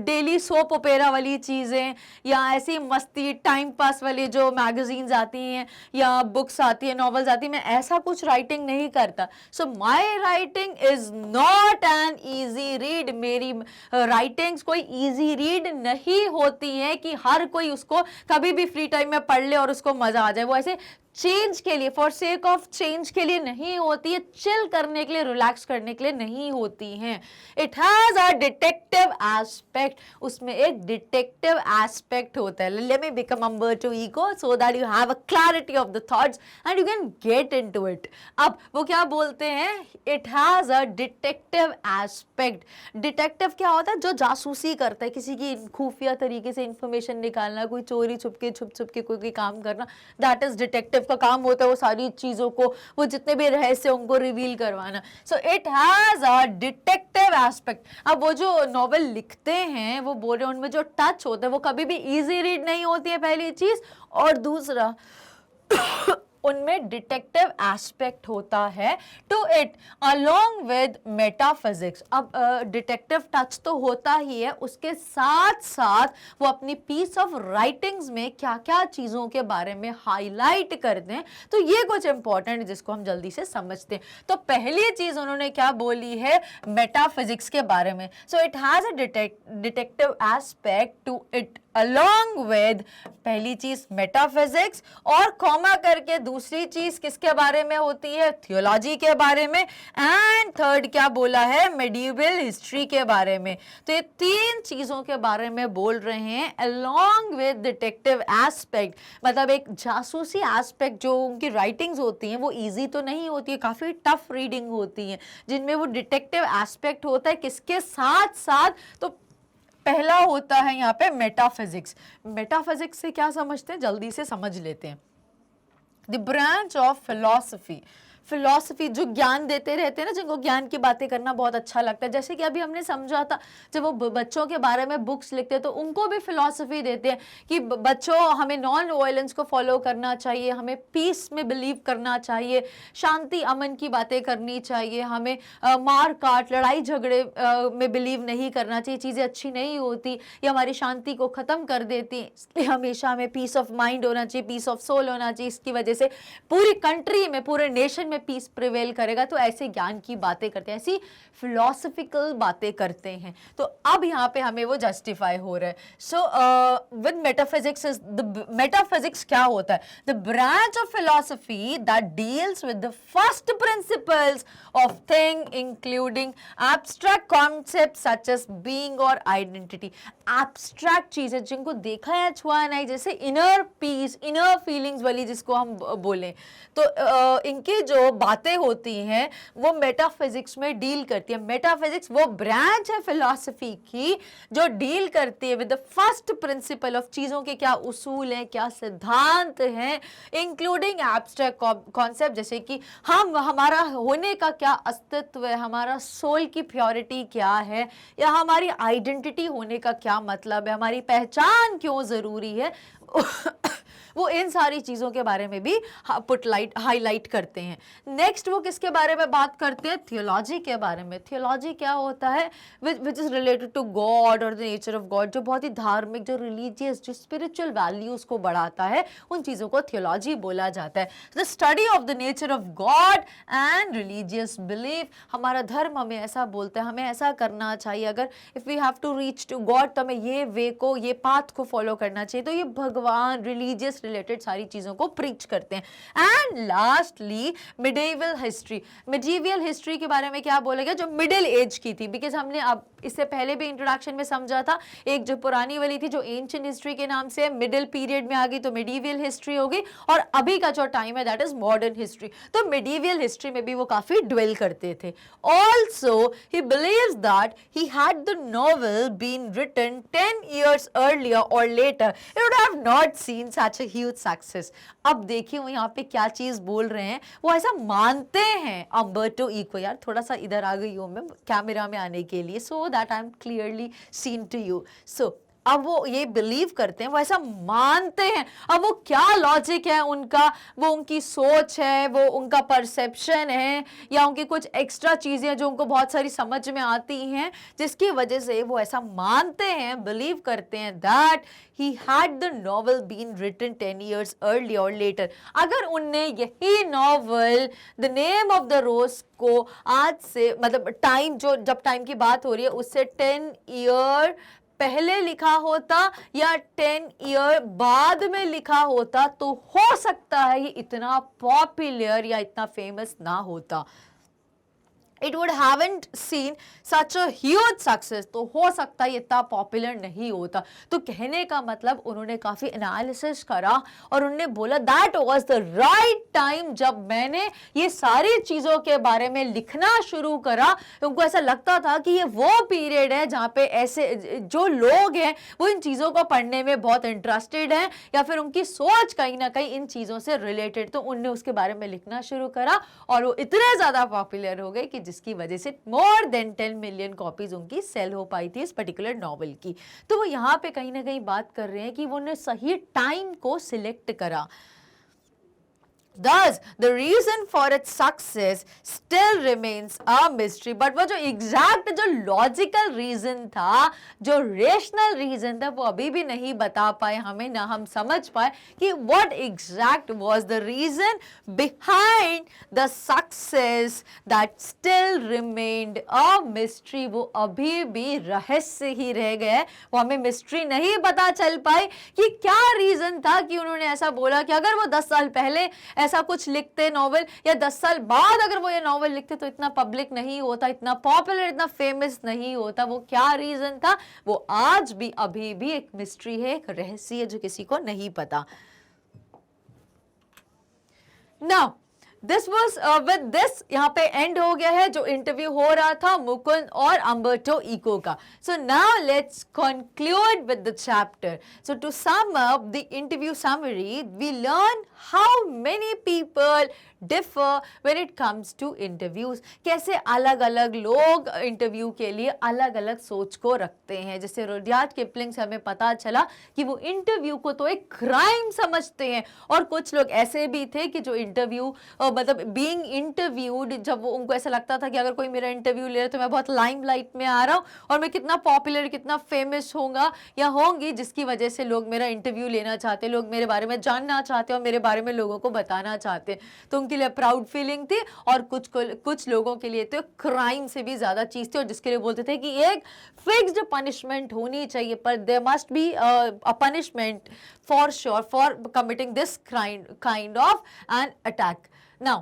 डेली सोप ओपेरा वाली चीज़ें या ऐसी मस्ती टाइम पास वाली जो मैगजीन्स आती हैं या बुक्स आती है, नॉवेल्स आती है, मैं ऐसा कुछ राइटिंग नहीं करता. So my writing is not an easy read. मेरी राइटिंग्स कोई इजी रीड नहीं होती है कि हर कोई उसको कभी भी फ्री टाइम में पढ़ ले और उसको मजा आ जाए. वो ऐसे चेंज के लिए, फॉर सेक ऑफ चेंज के लिए नहीं होती है, चिल करने के लिए, रिलैक्स करने के लिए नहीं होती हैं. It has a detective aspect. उसमें एक डिटेक्टिव एस्पेक्ट होता है. Let me become Umberto Eco so that you have a clarity of the thoughts and you can get into it. अब वो क्या बोलते हैं, it has a detective aspect. Detective क्या होता है, जो जासूसी करता है, किसी की खुफिया तरीके से इंफॉर्मेशन निकालना, कोई चोरी छुप के कोई काम करना, दैट इज डिटेक्टिव का काम होता है. वो सारी चीजों को, वो जितने भी रहस्य उनको रिवील करवाना. So it has a detective aspect. अब वो जो नॉवेल लिखते हैं वो बोल रहे हैं उनमें जो टच होता है वो कभी भी इजी रीड नहीं होती है, पहली चीज. और दूसरा उनमें डिटेक्टिव एस्पेक्ट होता है to it along with metaphysics. अब डिटेक्टिव टच तो होता ही है, उसके साथ साथ वो अपनी पीस ऑफ राइटिंग्स में क्या क्या चीज़ों के बारे में हाईलाइट करते हैं. तो ये कुछ इंपॉर्टेंट जिसको हम जल्दी से समझते हैं. तो पहली चीज़ उन्होंने क्या बोली है, मेटाफिजिक्स के बारे में. So it has a detective aspect to it along with, पहली चीज मेटाफिजिक्स और कॉमा करके दूसरी चीज किसके बारे में होती है, थियोलॉजी के बारे में. एंड थर्ड क्या बोला है, मेडिवल हिस्ट्री के बारे में. तो ये तीन चीजों के बारे में बोल रहे हैं along with डिटेक्टिव एस्पेक्ट. मतलब एक जासूसी एस्पेक्ट, जो उनकी राइटिंग्स होती हैं वो इजी तो नहीं होती है, काफी टफ रीडिंग होती है जिनमें वो डिटेक्टिव एस्पेक्ट होता है. किसके साथ साथ, तो पहला होता है यहाँ पे मेटाफिजिक्स. मेटाफिजिक्स से क्या समझते हैं, जल्दी से समझ लेते हैं. The branch of philosophy. Philosophy जो ज्ञान देते रहते हैं ना, जिनको ज्ञान की बातें करना बहुत अच्छा लगता है. जैसे कि अभी हमने समझा था, जब वो बच्चों के बारे में बुक्स लिखते हैं तो उनको भी फिलॉसफी देते हैं कि बच्चों हमें नॉन वायलेंस को फॉलो करना चाहिए, हमें पीस में बिलीव करना चाहिए, शांति अमन की बातें करनी चाहिए, हमें मार काट लड़ाई झगड़े में बिलीव नहीं करना चाहिए, चीज़ें अच्छी नहीं होती, ये हमारी शांति को ख़त्म कर देती हैं. इसलिए हमेशा हमें पीस ऑफ माइंड होना चाहिए, पीस ऑफ सोल होना चाहिए. इसकी वजह से पूरी कंट्री में, पूरे नेशन में पीस प्रिवेल करेगा. तो ऐसे ज्ञान की बातें करते हैं, ऐसी फिलोसफिकल बातें करते हैं. तो अब यहाँ पे हमें वो जस्टिफाई हो रहा है. सो विद मेटाफिजिक्स, मेटाफिजिक्स क्या होता है, the branch of philosophy that deals with the first principles of thing including abstract concept such as being और आइडेंटिटी. एब्स्ट्रैक्ट चीजें जिनको देखा या छुआ नहीं, जैसे इनर पीस, इनर फीलिंग्स वाली जिसको हम बोलें, तो इनकी जो बातें होती हैं वो मेटाफिजिक्स में डील करती है. मेटाफिजिक्स वो ब्रांच है फिलॉसफी की जो डील करती है with the first principle of, चीजों के क्या उसूल हैं, क्या सिद्धांत हैं, इंक्लूडिंग एब्स्ट्रैक्ट कॉन्सेप्ट, जैसे कि हमारा होने का क्या अस्तित्व है, हमारा सोल की प्योरिटी क्या है, या हमारी आइडेंटिटी होने का क्या मतलब है, हमारी पहचान क्यों जरूरी है. वो इन सारी चीज़ों के बारे में भी हाईलाइट करते हैं। नेक्स्ट वो किसके बारे में बात करते हैं? थियोलॉजी के बारे में। थियोलॉजी क्या होता है? Which is related to God और द नेचर ऑफ गॉड, जो बहुत ही धार्मिक, जो रिलीजियस, जो स्पिरिचुअल वैल्यूज़ को बढ़ाता है, उन चीज़ों को थियोलॉजी बोला जाता है। The study of the nature of God and religious belief. हमारा धर्म हमें ऐसा बोलता है, हमें ऐसा करना चाहिए, अगर if we have to reach to God तो हमें ये वे को, ये पाथ को फॉलो करना चाहिए। तो ये भगवान, रिलीजियस रिलेटेड सारी चीज़ों को प्रीच करते हैं। And lastly medieval history. Medieval history के बारे में क्या बोला गया? जो मिडिल एज की थी, बिकॉज हमने अब इससे पहले भी इंट्रोडक्शन में समझा था, एक जो पुरानी वाली थी जो एंशिएंट हिस्ट्री के नाम से मिडिल पीरियड में आ गई तो मिडिवल हिस्ट्री हो गई, और अभी का जो टाइम है दैट इज मॉडर्न हिस्ट्री। तो मिडिवल हिस्ट्री में भी वो काफी ड्वेल करते थे। Also he believes that he had the novel been written 10 years earlier or later it would have not seen such a huge success। अब देखिए वो यहाँ पे क्या चीज बोल रहे हैं, वो ऐसा मानते हैं अम्बर्टो इको। यार थोड़ा सा इधर आ गई हूँ मैं कैमरा में आने के लिए, so that I'm clearly seen to you। So अब वो ये बिलीव करते हैं, वो ऐसा मानते हैं। अब वो क्या लॉजिक है उनका, वो उनकी सोच है, वो उनका परसेप्शन है, या उनकी कुछ एक्स्ट्रा चीज़ें जो उनको बहुत सारी समझ में आती हैं, जिसकी वजह से वो ऐसा मानते हैं, बिलीव करते हैं that he had the novel been written 10 years earlier or later। अगर उनने यही novel the name of the Rose को आज से, मतलब टाइम, जो जब टाइम की बात हो रही है उससे 10 year पहले लिखा होता या 10 year बाद में लिखा होता, तो हो सकता है ये इतना पॉपुलर या इतना फेमस ना होता। It would haven't seen such a huge success। तो हो सकता है इतना पॉपुलर नहीं होता। तो कहने का मतलब उन्होंने काफ़ी एनालिसिस करा और उन्होंने बोला that was the right time जब मैंने ये सारी चीज़ों के बारे में लिखना शुरू करा। उनको ऐसा लगता था कि ये वो पीरियड है जहाँ पे ऐसे जो लोग हैं वो इन चीज़ों को पढ़ने में बहुत इंटरेस्टेड हैं, या फिर उनकी सोच कहीं ना कहीं इन चीज़ों से रिलेटेड। तो उनने उसके बारे में लिखना शुरू करा और वो इतने ज़्यादा पॉपुलर हो गए कि जिसकी वजह से मोर देन 10 मिलियन कॉपीज उनकी सेल हो पाई थी इस पर्टिकुलर नॉवेल की। तो वो यहाँ पे कहीं ना कहीं बात कर रहे हैं कि वो ने सही टाइम को सिलेक्ट करा। Thus, the reason for its success still remains a mystery। But वो जो exact, जो logical reason था, जो rational reason था, वो अभी भी नहीं बता पाए हमें, ना हम समझ पाए कि what exact was the reason behind the success that still remained a mystery। वो अभी भी रहस्य ही रह गए, वो हमें mystery नहीं पता चल पाई कि क्या reason था कि उन्होंने ऐसा बोला कि अगर वो 10 साल पहले ऐसा कुछ लिखते नॉवेल, या 10 साल बाद अगर वो ये नॉवेल लिखते तो इतना पब्लिक नहीं होता, इतना पॉपुलर, इतना फेमस नहीं होता। वो क्या रीजन था, वो आज भी अभी भी एक मिस्ट्री है, एक रहस्य है जो किसी को नहीं पता। Now this was with this यहाँ पे एंड हो गया है जो इंटरव्यू हो रहा था मुकुंद और अम्बर्टो इको का। So now let's conclude with the chapter. So to sum up the interview summary, we learn how many people differ when it comes to interviews. कैसे अलग अलग लोग इंटरव्यू के लिए अलग अलग सोच को रखते हैं। जैसे रुडयार्ड किपलिंग से हमें पता चला कि वो इंटरव्यू को तो एक क्राइम समझते हैं, और कुछ लोग ऐसे भी थे कि जो इंटरव्यू मतलब बीइंग इंटरव्यूड, जब वो उनको ऐसा लगता था कि अगर कोई मेरा इंटरव्यू ले रहा है तो मैं बहुत लाइमलाइट में आ रहा हूँ और मैं कितना पॉपुलर, कितना फेमस होऊंगा या होंगी, जिसकी वजह से लोग मेरा इंटरव्यू लेना चाहते, लोग मेरे बारे में जानना चाहते और मेरे बारे में लोगों को बताना चाहते। तो उनके लिए प्राउड फीलिंग थी, और कुछ लोगों के लिए तो क्राइम से भी ज्यादा चीज थी, और जिसके लिए बोलते थे कि एक फिक्स्ड पनिशमेंट होनी चाहिए, पर there must be a punishment for sure for committing this kind of an attack. Now,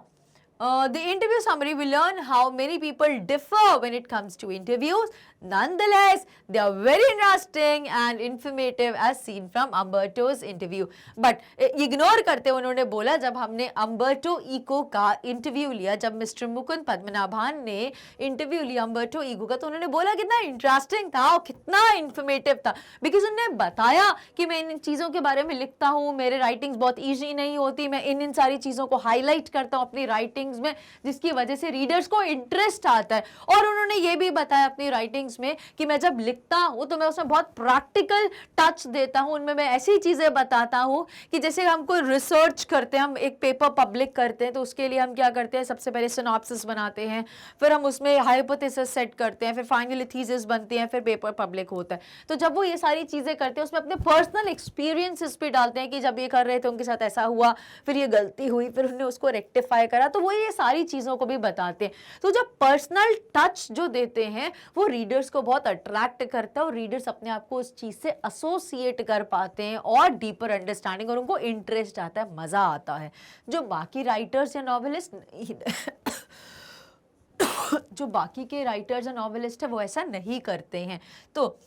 the interview summary, we learn how many people differ when it comes to interviews. Nonetheless, they are very interesting and informative as seen from Umberto's interview. But ignore करते उन्होंने बोला, जब हमने Umberto Eco का interview लिया, जब mister Mukund Padmanabhan ने interview लिया अम्बर्टो इको का, तो उन्होंने बोला कितना इंटरेस्टिंग था और कितना इंफॉर्मेटिव था। बिकॉज उन्होंने बताया कि मैं इन चीज़ों के बारे में लिखता हूँ, मेरे राइटिंग्स बहुत ईजी नहीं होती, मैं इन सारी चीज़ों को हाईलाइट करता हूँ अपनी राइटिंग राइटिंग्स में, जिसकी वजह से रीडर्स को इंटरेस्ट आता है। और उन्होंने ये भी बताया अपनी राइटिंग्स में कि मैं जब लिखता हूँ तो मैं उसमें बहुत प्रैक्टिकल टच देता हूँ, उनमें मैं ऐसी चीज़ें बताता हूँ कि जैसे हम कोई रिसर्च करते हैं, हम एक पेपर पब्लिक करते हैं तो उसके लिए हम क्या करते हैं, सबसे पहले सिनॉप्सिस बनाते हैं, फिर हम उसमें हाइपोथेसिस सेट करते हैं, फिर फाइनली थीसिस बनती है, फिर पेपर पब्लिक होता है। तो जब वो ये सारी चीज़ें करते हैं उसमें अपने पर्सनल एक्सपीरियंसेस भी डालते हैं कि जब ये कर रहे थे उनके साथ ऐसा हुआ, फिर ये गलती हुई, फिर उन्होंने उसको रेक्टिफाई करा, तो वो ये सारी चीज़ों को भी बताते हैं। तो जब पर्सनल टच जो देते हैं वो रीडर्स को बहुत अट्रैक्ट करता है और रीडर्स अपने आप को उस चीज़ से एसोसिएट कर पाते हैं और डीपर अंडरस्टैंडिंग, और उनको इंटरेस्ट आता है, मज़ा आता है। जो बाकी राइटर्स या नॉवेलिस्ट जो बाकी के राइटर्स और नॉवेलिस्ट है वो ऐसा नहीं करते हैं। तो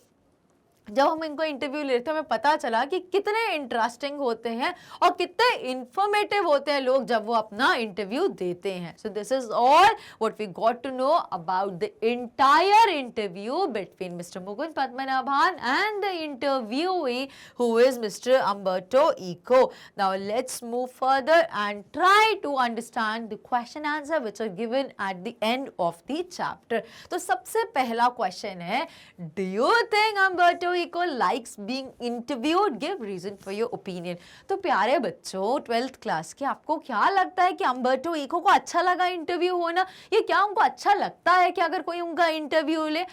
जब हम इनको इंटरव्यू लेते हैं हमें पता चला कि कितने इंटरेस्टिंग होते हैं और कितने इंफॉर्मेटिव होते हैं लोग जब वो अपना इंटरव्यू देते हैं। So this is all what we got to know about the entire interview between mister Mukund Padmanabhan and the interviewee who is mister Umberto Eco. Now let's move further and try to understand the question answer which are given at the end of the chapter. तो सबसे पहला question है, do you think Umberto Eco likes being interviewed? Give reason for your opinion। तो प्यारे बच्चों 12th class के, आपको क्या लगता है कि अम्बर्टो इको को अच्छा लगा इंटरव्यू होना? ये क्या उनको अच्छा लगता है कि अगर कोई उनका इंटरव्यू ले?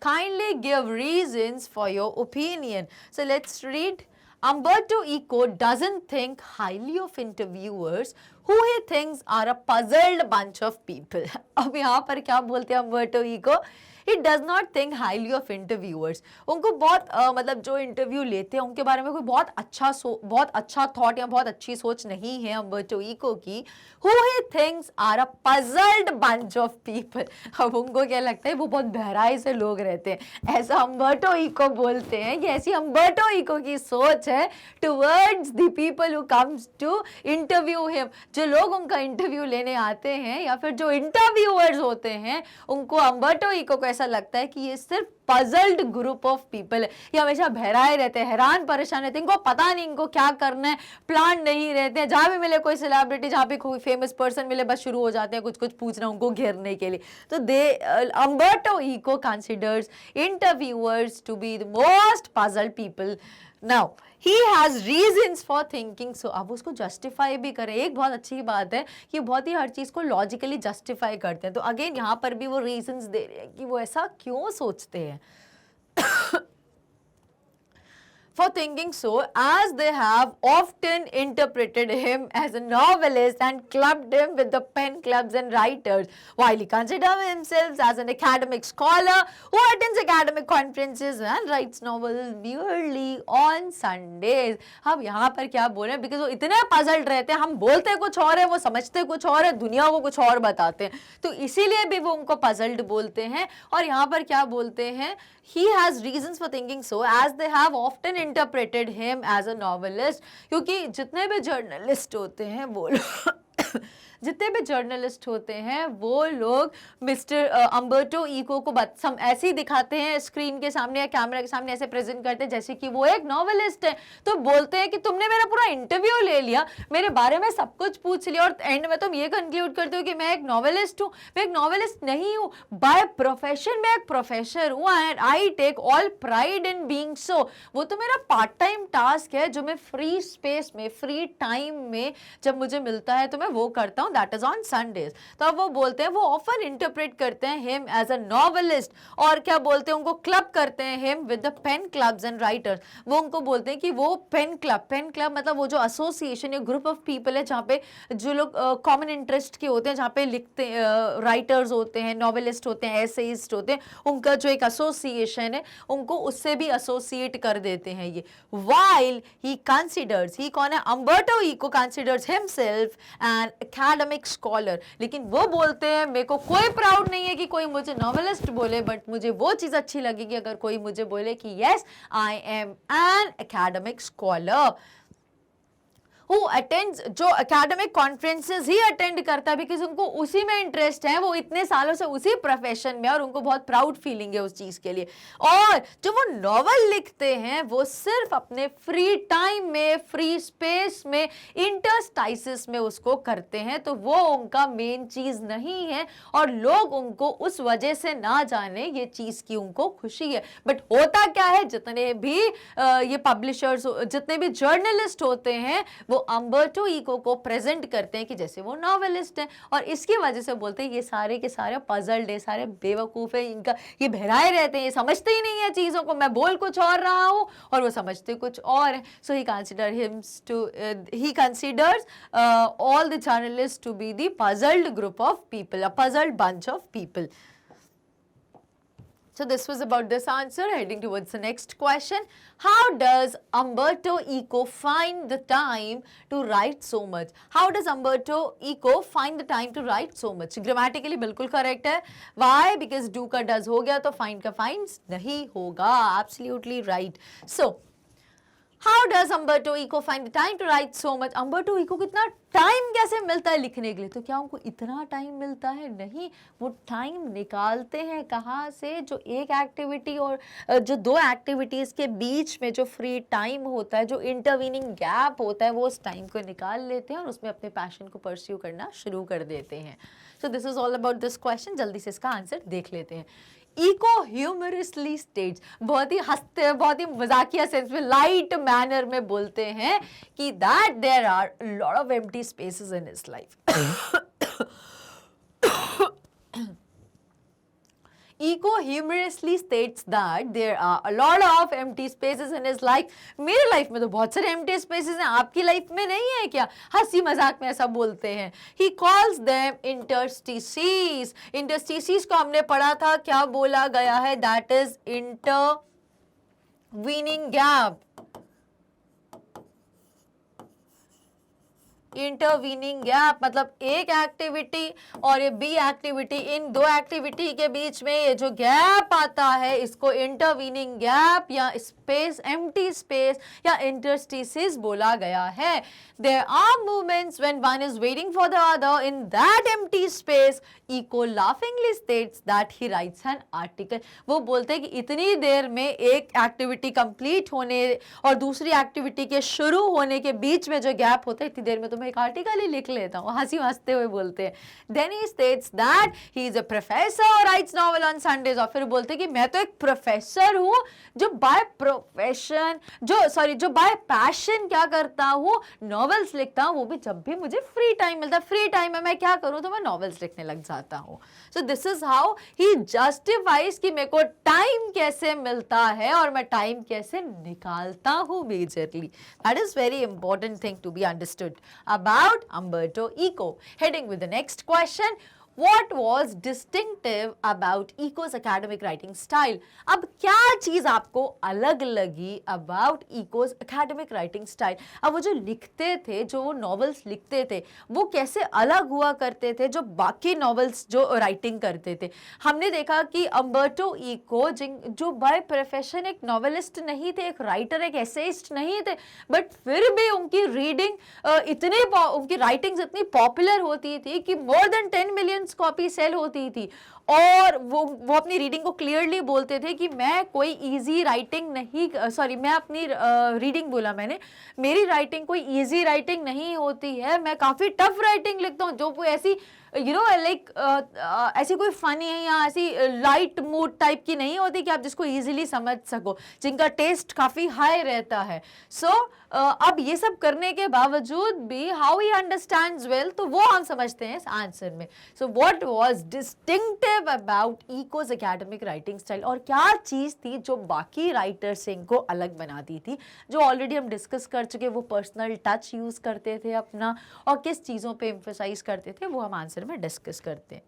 Kindly give reasons for your opinion। So let's read। Umberto Eco doesn't think highly of interviewers who he thinks are a puzzled bunch of people। अब यहाँ पर क्या बोलते हैं Umberto Eco? He does not think highly of interviewers। उनको बहुत मतलब जो इंटरव्यू लेते हैं उनके बारे में कोई बहुत अच्छा थॉट या बहुत अच्छी सोच नहीं है अम्बर्टो इको की। Who he thinks are a puzzled bunch of people। अब उनको क्या लगता है वो बहुत गहराई से लोग रहते हैं, ऐसा अम्बर्टो इको बोलते हैं। ये ऐसी अम्बर्टो इको की सोच है towards the people who comes to interview him। जो लोग उनका इंटरव्यू लेने आते हैं या फिर जो इंटरव्यूअर्स होते हैं उनको अम्बर्टो इको को ऐसा लगता है कि ये सिर्फ पजल्ड ग्रुप ऑफ पीपल है, ये हमेशा बहराए रहते हैं, हैरान परेशान रहते हैं, इनको पता नहीं इनको क्या करना है, प्लान नहीं रहते हैं। जहाँ भी मिले कोई सेलिब्रिटी, जहाँ पे कोई फेमस पर्सन मिले, बस शुरू हो जाते हैं कुछ कुछ पूछना उनको घेरने के लिए। तो Umberto Eco considers interviewers to be the most puzzled people. Now he has reasons for thinking so। अब उसको जस्टिफाई भी करें, एक बहुत अच्छी बात है कि बहुत ही हर चीज़ को लॉजिकली जस्टिफाई करते हैं। तो अगेन यहाँ पर भी वो रीजंस दे रहे हैं कि वो ऐसा क्यों सोचते हैं। For thinking so, as they have often interpreted him as a novelist and clubbed him with the pen clubs and writers, while he considers himself as an academic scholar who attends academic conferences and writes novels merely on Sundays। अब यहाँ पर क्या बोल रहे हैं, because वो इतने puzzled रहते हैं, हम बोलते कुछ और है, वो समझते कुछ और है, दुनिया को कुछ और बताते हैं, तो इसीलिए भी वो उनको पजल्ड बोलते हैं। और यहाँ पर क्या बोलते हैं, he has reasons for thinking so as they have often interpreted him as a novelist। क्योंकि जितने भी जर्नलिस्ट होते हैं वो जितने भी जर्नलिस्ट होते हैं वो लोग मिस्टर अम्बर्टो इको को ऐसे ही दिखाते हैं स्क्रीन के सामने या कैमरा के सामने, ऐसे प्रेजेंट करते हैं जैसे कि वो एक नॉवेलिस्ट है। तो बोलते हैं कि तुमने मेरा पूरा इंटरव्यू ले लिया, मेरे बारे में सब कुछ पूछ लिया और एंड में तुम ये कंक्लूड करते हो कि मैं एक नॉवेलिस्ट हूँ। मैं एक नॉवेलिस्ट नहीं हूँ, बाय प्रोफेशन मैं एक प्रोफेसर हूँ and I take all pride in being so. वो तो मेरा पार्ट टाइम टास्क है जो मैं फ्री स्पेस में, फ्री टाइम में जब मुझे मिलता है तो मैं वो करता हूँ, दैट इज ऑन संडेज। तो अब वो बोलते हैं वो ऑफन इंटरप्रेट करते हैं हिम एज अ नॉवेलिस्ट, और क्या बोलते हैं उनको क्लब करते हैं him with the pen clubs and writers. वो उनको बोलते हैं कि वो पेन क्लब मतलब वो जो एसोसिएशन या ग्रुप ऑफ पीपल है जहाँ पे जो लोग कॉमन इंटरेस्ट के होते हैं, जहाँ पे लिखते राइटर्स होते हैं, नॉवेलिस्ट होते हैं, एसेइस्ट होते हैं, उनका जो एक एसोसिएशन है उनको उससे भी एसोसिएट कर देते हैं ये। वाइल ही कंसिडर्स, ही कौन है, Umberto Eco considers himself an academic scholar. लेकिन वो बोलते हैं मेरे को कोई प्राउड नहीं है कि कोई मुझे नॉवेलिस्ट बोले, बट मुझे वो चीज़ अच्छी लगेगी अगर कोई मुझे बोले कि yes I am N academic scholar. who attends, जो एकेडमिक कॉन्फ्रेंसेस ही अटेंड करता है बिकॉज उनको उसी में इंटरेस्ट है, वो इतने सालों से उसी प्रोफेशन में और उनको बहुत प्राउड फीलिंग है उस चीज के लिए। और जो वो नॉवल लिखते हैं वो सिर्फ अपने फ्री टाइम में, फ्री स्पेस में, इंटरस्टाइसिस में उसको करते हैं, तो वो उनका मेन चीज नहीं है और लोग उनको उस वजह से ना जाने ये चीज की उनको खुशी है। बट होता क्या है, जितने भी ये पब्लिशर्स, जितने भी जर्नलिस्ट होते हैं वो अम्बर्टो इको को प्रेजेंट करते हैं कि जैसे वो नॉवेलिस्ट हैं और इसकी वजह से बोलते हैं ये सारे के सारे पजल्ड है, सारे बेवकूफ है, इनका ये बहराए रहते हैं, ये समझते ही नहीं है चीजों को, मैं बोल कुछ और रहा हूं और वो समझते कुछ और है। So he considers all the journalists to be the puzzled group of people, a puzzled bunch of people. So this was about this answer. Heading towards the next question. How does Umberto Eco find the time to write so much? How does Umberto Eco find the time to write so much? Grammatically बिल्कुल correct है. Why? Because do का does हो गया तो find का finds नहीं होगा. Absolutely right. So How does Umberto Eco find the time to write so much? Umberto Eco को इतना टाइम कैसे मिलता है लिखने के लिए? तो क्या उनको इतना टाइम मिलता है? नहीं, वो टाइम निकालते हैं कहाँ से? जो एक एक्टिविटी और जो दो एक्टिविटीज़ के बीच में जो फ्री टाइम होता है, जो इंटरवीनिंग गैप होता है, वो उस टाइम को निकाल लेते हैं और उसमें अपने पैशन को परस्यू करना शुरू कर देते हैं। So this is all about this question. जल्दी से इसका आंसर देख लेते हैं। इको ह्यूमरसली स्टेट्स, बहुत ही हंसते, बहुत ही मजाकिया सेंस में, लाइट मैनर में बोलते हैं कि that there are lot of empty spaces in his life. Eco humorously states that there are a lot of empty spaces in his life. मेरे लाइफ में तो बहुत सारे empty spaces हैं, आपकी लाइफ में नहीं है क्या? हंसी मजाक में ऐसा बोलते हैं। He calls them interstices. Interstices को हमने पढ़ा था, क्या बोला गया है? That is intervening gap. Intervening gap मतलब एक एक्टिविटी और ये बी एक्टिविटी, इन दो एक्टिविटी के बीच में ये जो गैप आता है इसको इंटरवीनिंग गैप या स्पेस, एम्प्टी स्पेस या इंटरस्टिसेस बोला गया है। There are moments when one is waiting for the other in that empty space. Eco laughingly states that he writes an article. वो बोलते हैं कि इतनी देर में एक एक्टिविटी कंप्लीट होने और दूसरी एक्टिविटी के शुरू होने के बीच में जो गैप होता है, इतनी देर में तो मैं एक आर्टिकल ही लिख लेता हूँ, हंसी हंसते हुए बोलते हैं। Then he states that he is a professor, writes novel on Sundays. और फिर बोलते हैं कि मैं तो एक प्रोफेसर हूँ जो बाय प्रोफेशन, जो बाय पैशन क्या करता हूँ, नॉवेल्स लिखता हूँ, वो भी जब भी मुझे फ्री टाइम मिलता है। फ्री टाइम में मैं क्या करूँ तो मैं नॉवेल्स लिखने लग जाता हूँ। सो this is how he justifies कि मेरे को टाइम कैसे मिलता है और मैं टाइम कैसे निकालता हूँ majorly. That is very important thing to be understood about Umberto Eco. Heading with the next question. What was distinctive about Eco's academic writing style? अब क्या चीज आपको अलग लगी about Eco's academic writing style? अब वो जो लिखते थे, जो नॉवेल्स लिखते थे, वो कैसे अलग हुआ करते थे जो बाकी नॉवेल्स जो राइटिंग करते थे? हमने देखा कि अम्बर्टो इको जो बाय प्रोफेशन एक नॉवेलिस्ट नहीं थे, एक राइटर, एक एसेइस्ट नहीं थे, बट फिर भी उनकी रीडिंग उनकी राइटिंग्स इतनी पॉपुलर होती थी कि more than 10 million copy sale होती थी। और वो अपनी रीडिंग को क्लियरली बोलते थे कि मैं कोई इजी राइटिंग नहीं, सॉरी मैं अपनी रीडिंग बोला मैंने, मेरी राइटिंग कोई इजी राइटिंग नहीं होती है, मैं काफ़ी टफ राइटिंग लिखता हूँ जो कोई ऐसी लाइक ऐसी कोई फनी है या ऐसी लाइट मूड टाइप की नहीं होती कि आप जिसको इजीली समझ सको, जिनका टेस्ट काफ़ी हाई रहता है। सो अब ये सब करने के बावजूद भी हाउ ही अंडरस्टैंड्स वेल, तो वो हम समझते हैं इस आंसर में। So what was distinctive about Eco's academic writing style? और क्या चीज़ थी जो बाकी राइटर्स से इनको अलग बनाती थी? जो ऑलरेडी हम डिस्कस कर चुके, वो पर्सनल टच यूज़ करते थे अपना, और किस चीज़ों पे एम्फसाइज करते थे, वो हम आंसर में डिस्कस करते हैं।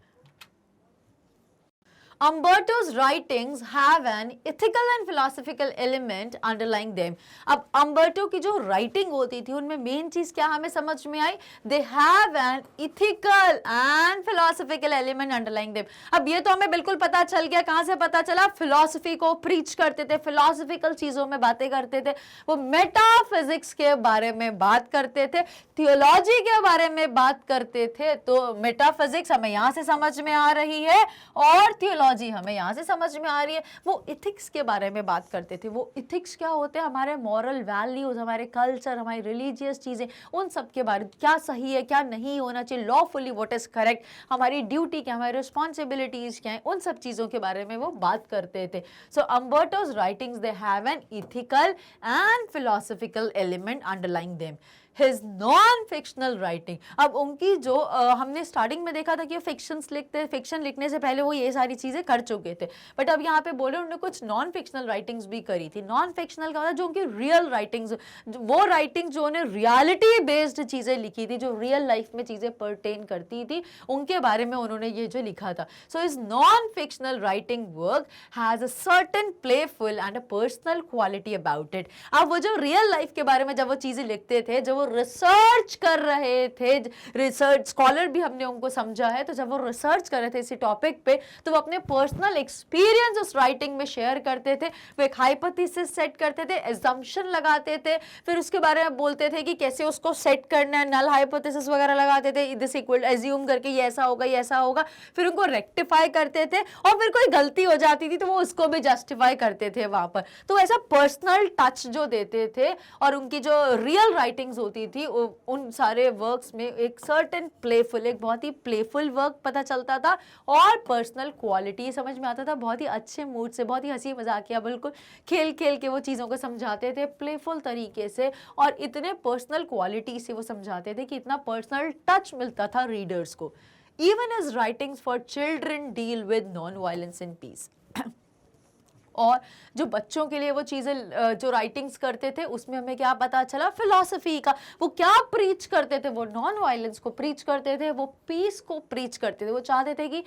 Umberto's writings have an ethical and philosophical element underlying them. अब Umberto की जो writing होती थी उनमें main चीज क्या हमें समझ में आई? They have an ethical and philosophical element underlying them. अब ये तो हमें बिल्कुल पता चल गया, कहाँ से पता चला? Philosophy को preach करते थे, philosophical चीजों में बातें करते थे, वो metaphysics के बारे में बात करते थे, theology के बारे में बात करते थे. तो metaphysics हमें यहाँ से समझ में आ रही है और theology हमें यहाँ से समझ में आ रही है. वो इथिक्स के बारे में बात करते थे. वो इथिक्स क्या होते हैं? हमारे मॉरल वैल्यूज, हमारे कल्चर, हमारी रिलीजियस चीजें, उन सब के बारे में, क्या सही है, क्या नहीं होना चाहिए, लॉफुली व्हाट इज करेक्ट, हमारी ड्यूटी क्या, हमारी रिस्पॉन्सिबिलिटीज क्या है, उन सब चीजों के बारे में वो बात करते थे. So Umberto's writings they have an ethical and philosophical element underlying them. His non-fictional writing, अब उनकी जो हमने स्टार्टिंग में देखा था कि फिक्शंस लिखते, फिक्शन लिखने से पहले वो ये सारी चीज़ें कर चुके थे, बट अब यहाँ पे बोले उन्होंने कुछ नॉन फिक्शनल राइटिंग्स भी करी थी. नॉन फिक्शनल का मतलब जो उनकी रियल राइटिंग्स, वो राइटिंग जो उन्हें रियलिटी बेस्ड चीज़ें लिखी थी, जो रियल लाइफ में चीज़ें परटेन करती थी, उनके बारे में उन्होंने ये जो लिखा था. सो इस non fictional writing work has a certain playful and a personal quality about it. अब वो जो रियल लाइफ के बारे में जब वो चीज़ें लिखते थे, जब वो रिसर्च कर रहे थे, रिसर्च स्कॉलर भी हमने उनको समझा है, तो जब वो रिसर्च कर रहे थे इसी टॉपिक पे, तो वो अपने पर्सनल एक्सपीरियंस उस राइटिंग में शेयर करते थे. वो एक हाइपोथेसिस सेट करते थे, एजम्पशन लगाते थे, फिर उसके बारे में बोलते थे कि कैसे उसको सेट करना है, नल हाइपोथेसिस वगैरह लगाते थे, दिस इक्वल एज्यूम करके ये ऐसा होगा, ये ऐसा होगा, फिर उनको रेक्टिफाई करते थे, और फिर कोई गलती हो जाती थी तो वो उसको भी जस्टिफाई करते थे वहां पर. तो ऐसा पर्सनल टच जो देते थे, और उनकी जो रियल राइटिंग्स होती थी उन सारे वर्क्स में एक सर्टेन प्लेफुल, एक बहुत ही प्लेफुल वर्क पता चलता था, और पर्सनल क्वालिटी समझ में आता था. बहुत ही अच्छे मूड से, बहुत ही हंसी मजाकिया, बिल्कुल खेल खेल के वो चीज़ों को समझाते थे, प्लेफुल तरीके से, और इतने पर्सनल क्वालिटी से वो समझाते थे कि इतना पर्सनल टच मिलता था रीडर्स को. Even as writings for children deal with non violence and peace. और जो बच्चों के लिए वो चीज़ें जो राइटिंग्स करते थे, उसमें हमें क्या पता चला? फिलॉसफी का. वो क्या प्रीच करते थे? वो नॉन वायलेंस को प्रीच करते थे, वो पीस को प्रीच करते थे. वो चाहते थे कि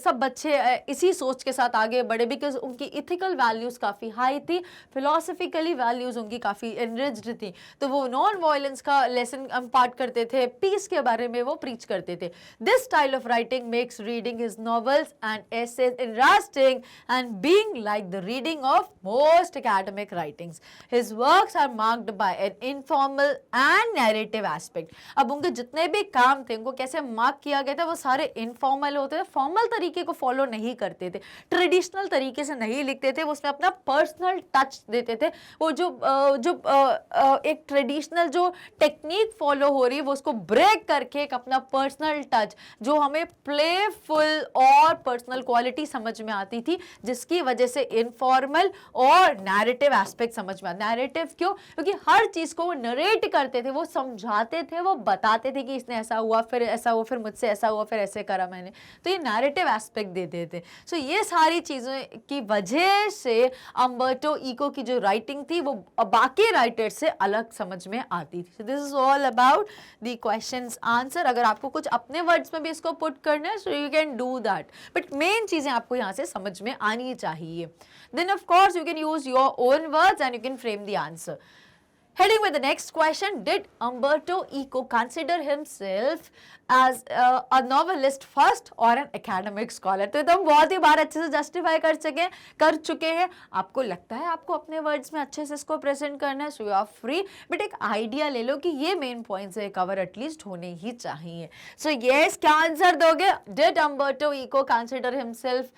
सब बच्चे इसी सोच के साथ आगे बढ़े, बिकॉज उनकी इथिकल वैल्यूज़ काफ़ी हाई थी, फिलोसफिकली वैल्यूज़ उनकी काफ़ी एनरिच्ड थी. तो वो नॉन वायलेंस का लेसन इम्पार्ट करते थे, पीस के बारे में वो प्रीच करते थे. This style of writing makes reading his novels and essays interesting and being like the reading of most academic writings. His works are marked by an informal and narrative aspect. अब उनके जितने भी काम थे, उनको कैसे मार्क किया गया था? वो सारे इनफॉर्मल होते थे, फॉर्मल तरीके को फॉलो नहीं करते थे, ट्रेडिशनल तरीके से नहीं लिखते थे, वो उसमें अपना पर्सनल टच देते थे. वो जो एक ट्रेडिशनल जो टेक्निक फॉलो हो रही है, वो उसको ब्रेक करके एक अपना पर्सनल टच, जो हमें प्लेफुल और पर्सनल क्वालिटी समझ में आती थी, जिसकी वजह से इनफॉर्मल और नैरेटिव एस्पेक्ट समझ में. नैरेटिव क्यों? क्योंकि हर चीज को वो नरेट करते थे, वो समझाते थे, वो बताते थे कि इसने ऐसा हुआ, फिर ऐसा हुआ, फिर मुझसे ऐसा हुआ, फिर ऐसे करा मैंने. तो ये नैरेटिव एस्पेक्ट देते थे. सो ये सारी चीजों की वजह से अम्बर्टो इको की जो राइटिंग थी वो बाकी राइटर्स से अलग समझ में आती थी. This is all about the questions answer. अगर आपको कुछ अपने वर्ड्स में भी इसको पुट करना है, so you can do that, but main चीजें आपको यहाँ से समझ में आनी चाहिए. Then of course you can use your own words and you can frame the answer. Heading with the next question, did Umberto Eco consider himself as a novelist first or an academic scholar? तो हम बहुत ही बार अच्छे से justify कर चुके हैं. आपको लगता है आपको अपने वर्ड्स में अच्छे से इसको प्रेजेंट करना है, so you are free, but एक आइडिया ले लो कि ये मेन पॉइंट्स है कवर एटलीस्ट होने ही चाहिए. सो यस, क्या आंसर दोगे? Did Umberto Eco consider himself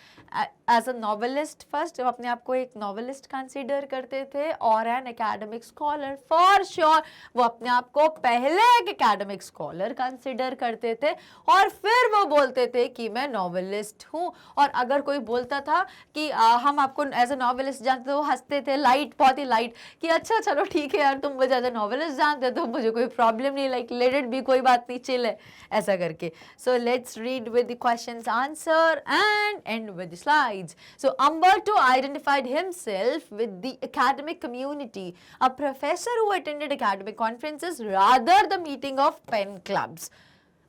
as a novelist first? वो अपने आप को एक नॉवेलिस्ट कंसिडर करते थे, और N academic scholar for sure. वो अपने आप को पहले एक एकेडमिक स्कॉलर कंसिडर करते थे, और फिर वो बोलते थे कि मैं नॉवेलिस्ट हूँ. और अगर कोई बोलता था कि हम आपको एज अ नॉवेलिस्ट जानते, तो वो हंसते थे, लाइट, बहुत ही लाइट, कि अच्छा चलो ठीक है यार, तुम मुझे एज अ नॉवेलिस्ट जानते तो मुझे कोई प्रॉब्लम नहीं, लाइक लेट इट बी, कोई बात नहीं, चिल है, ऐसा करके. So let's read with the questions answer and and with slides. So Umberto identified himself with the academic community, a professor who attended academic conferences rather the meeting of pen clubs.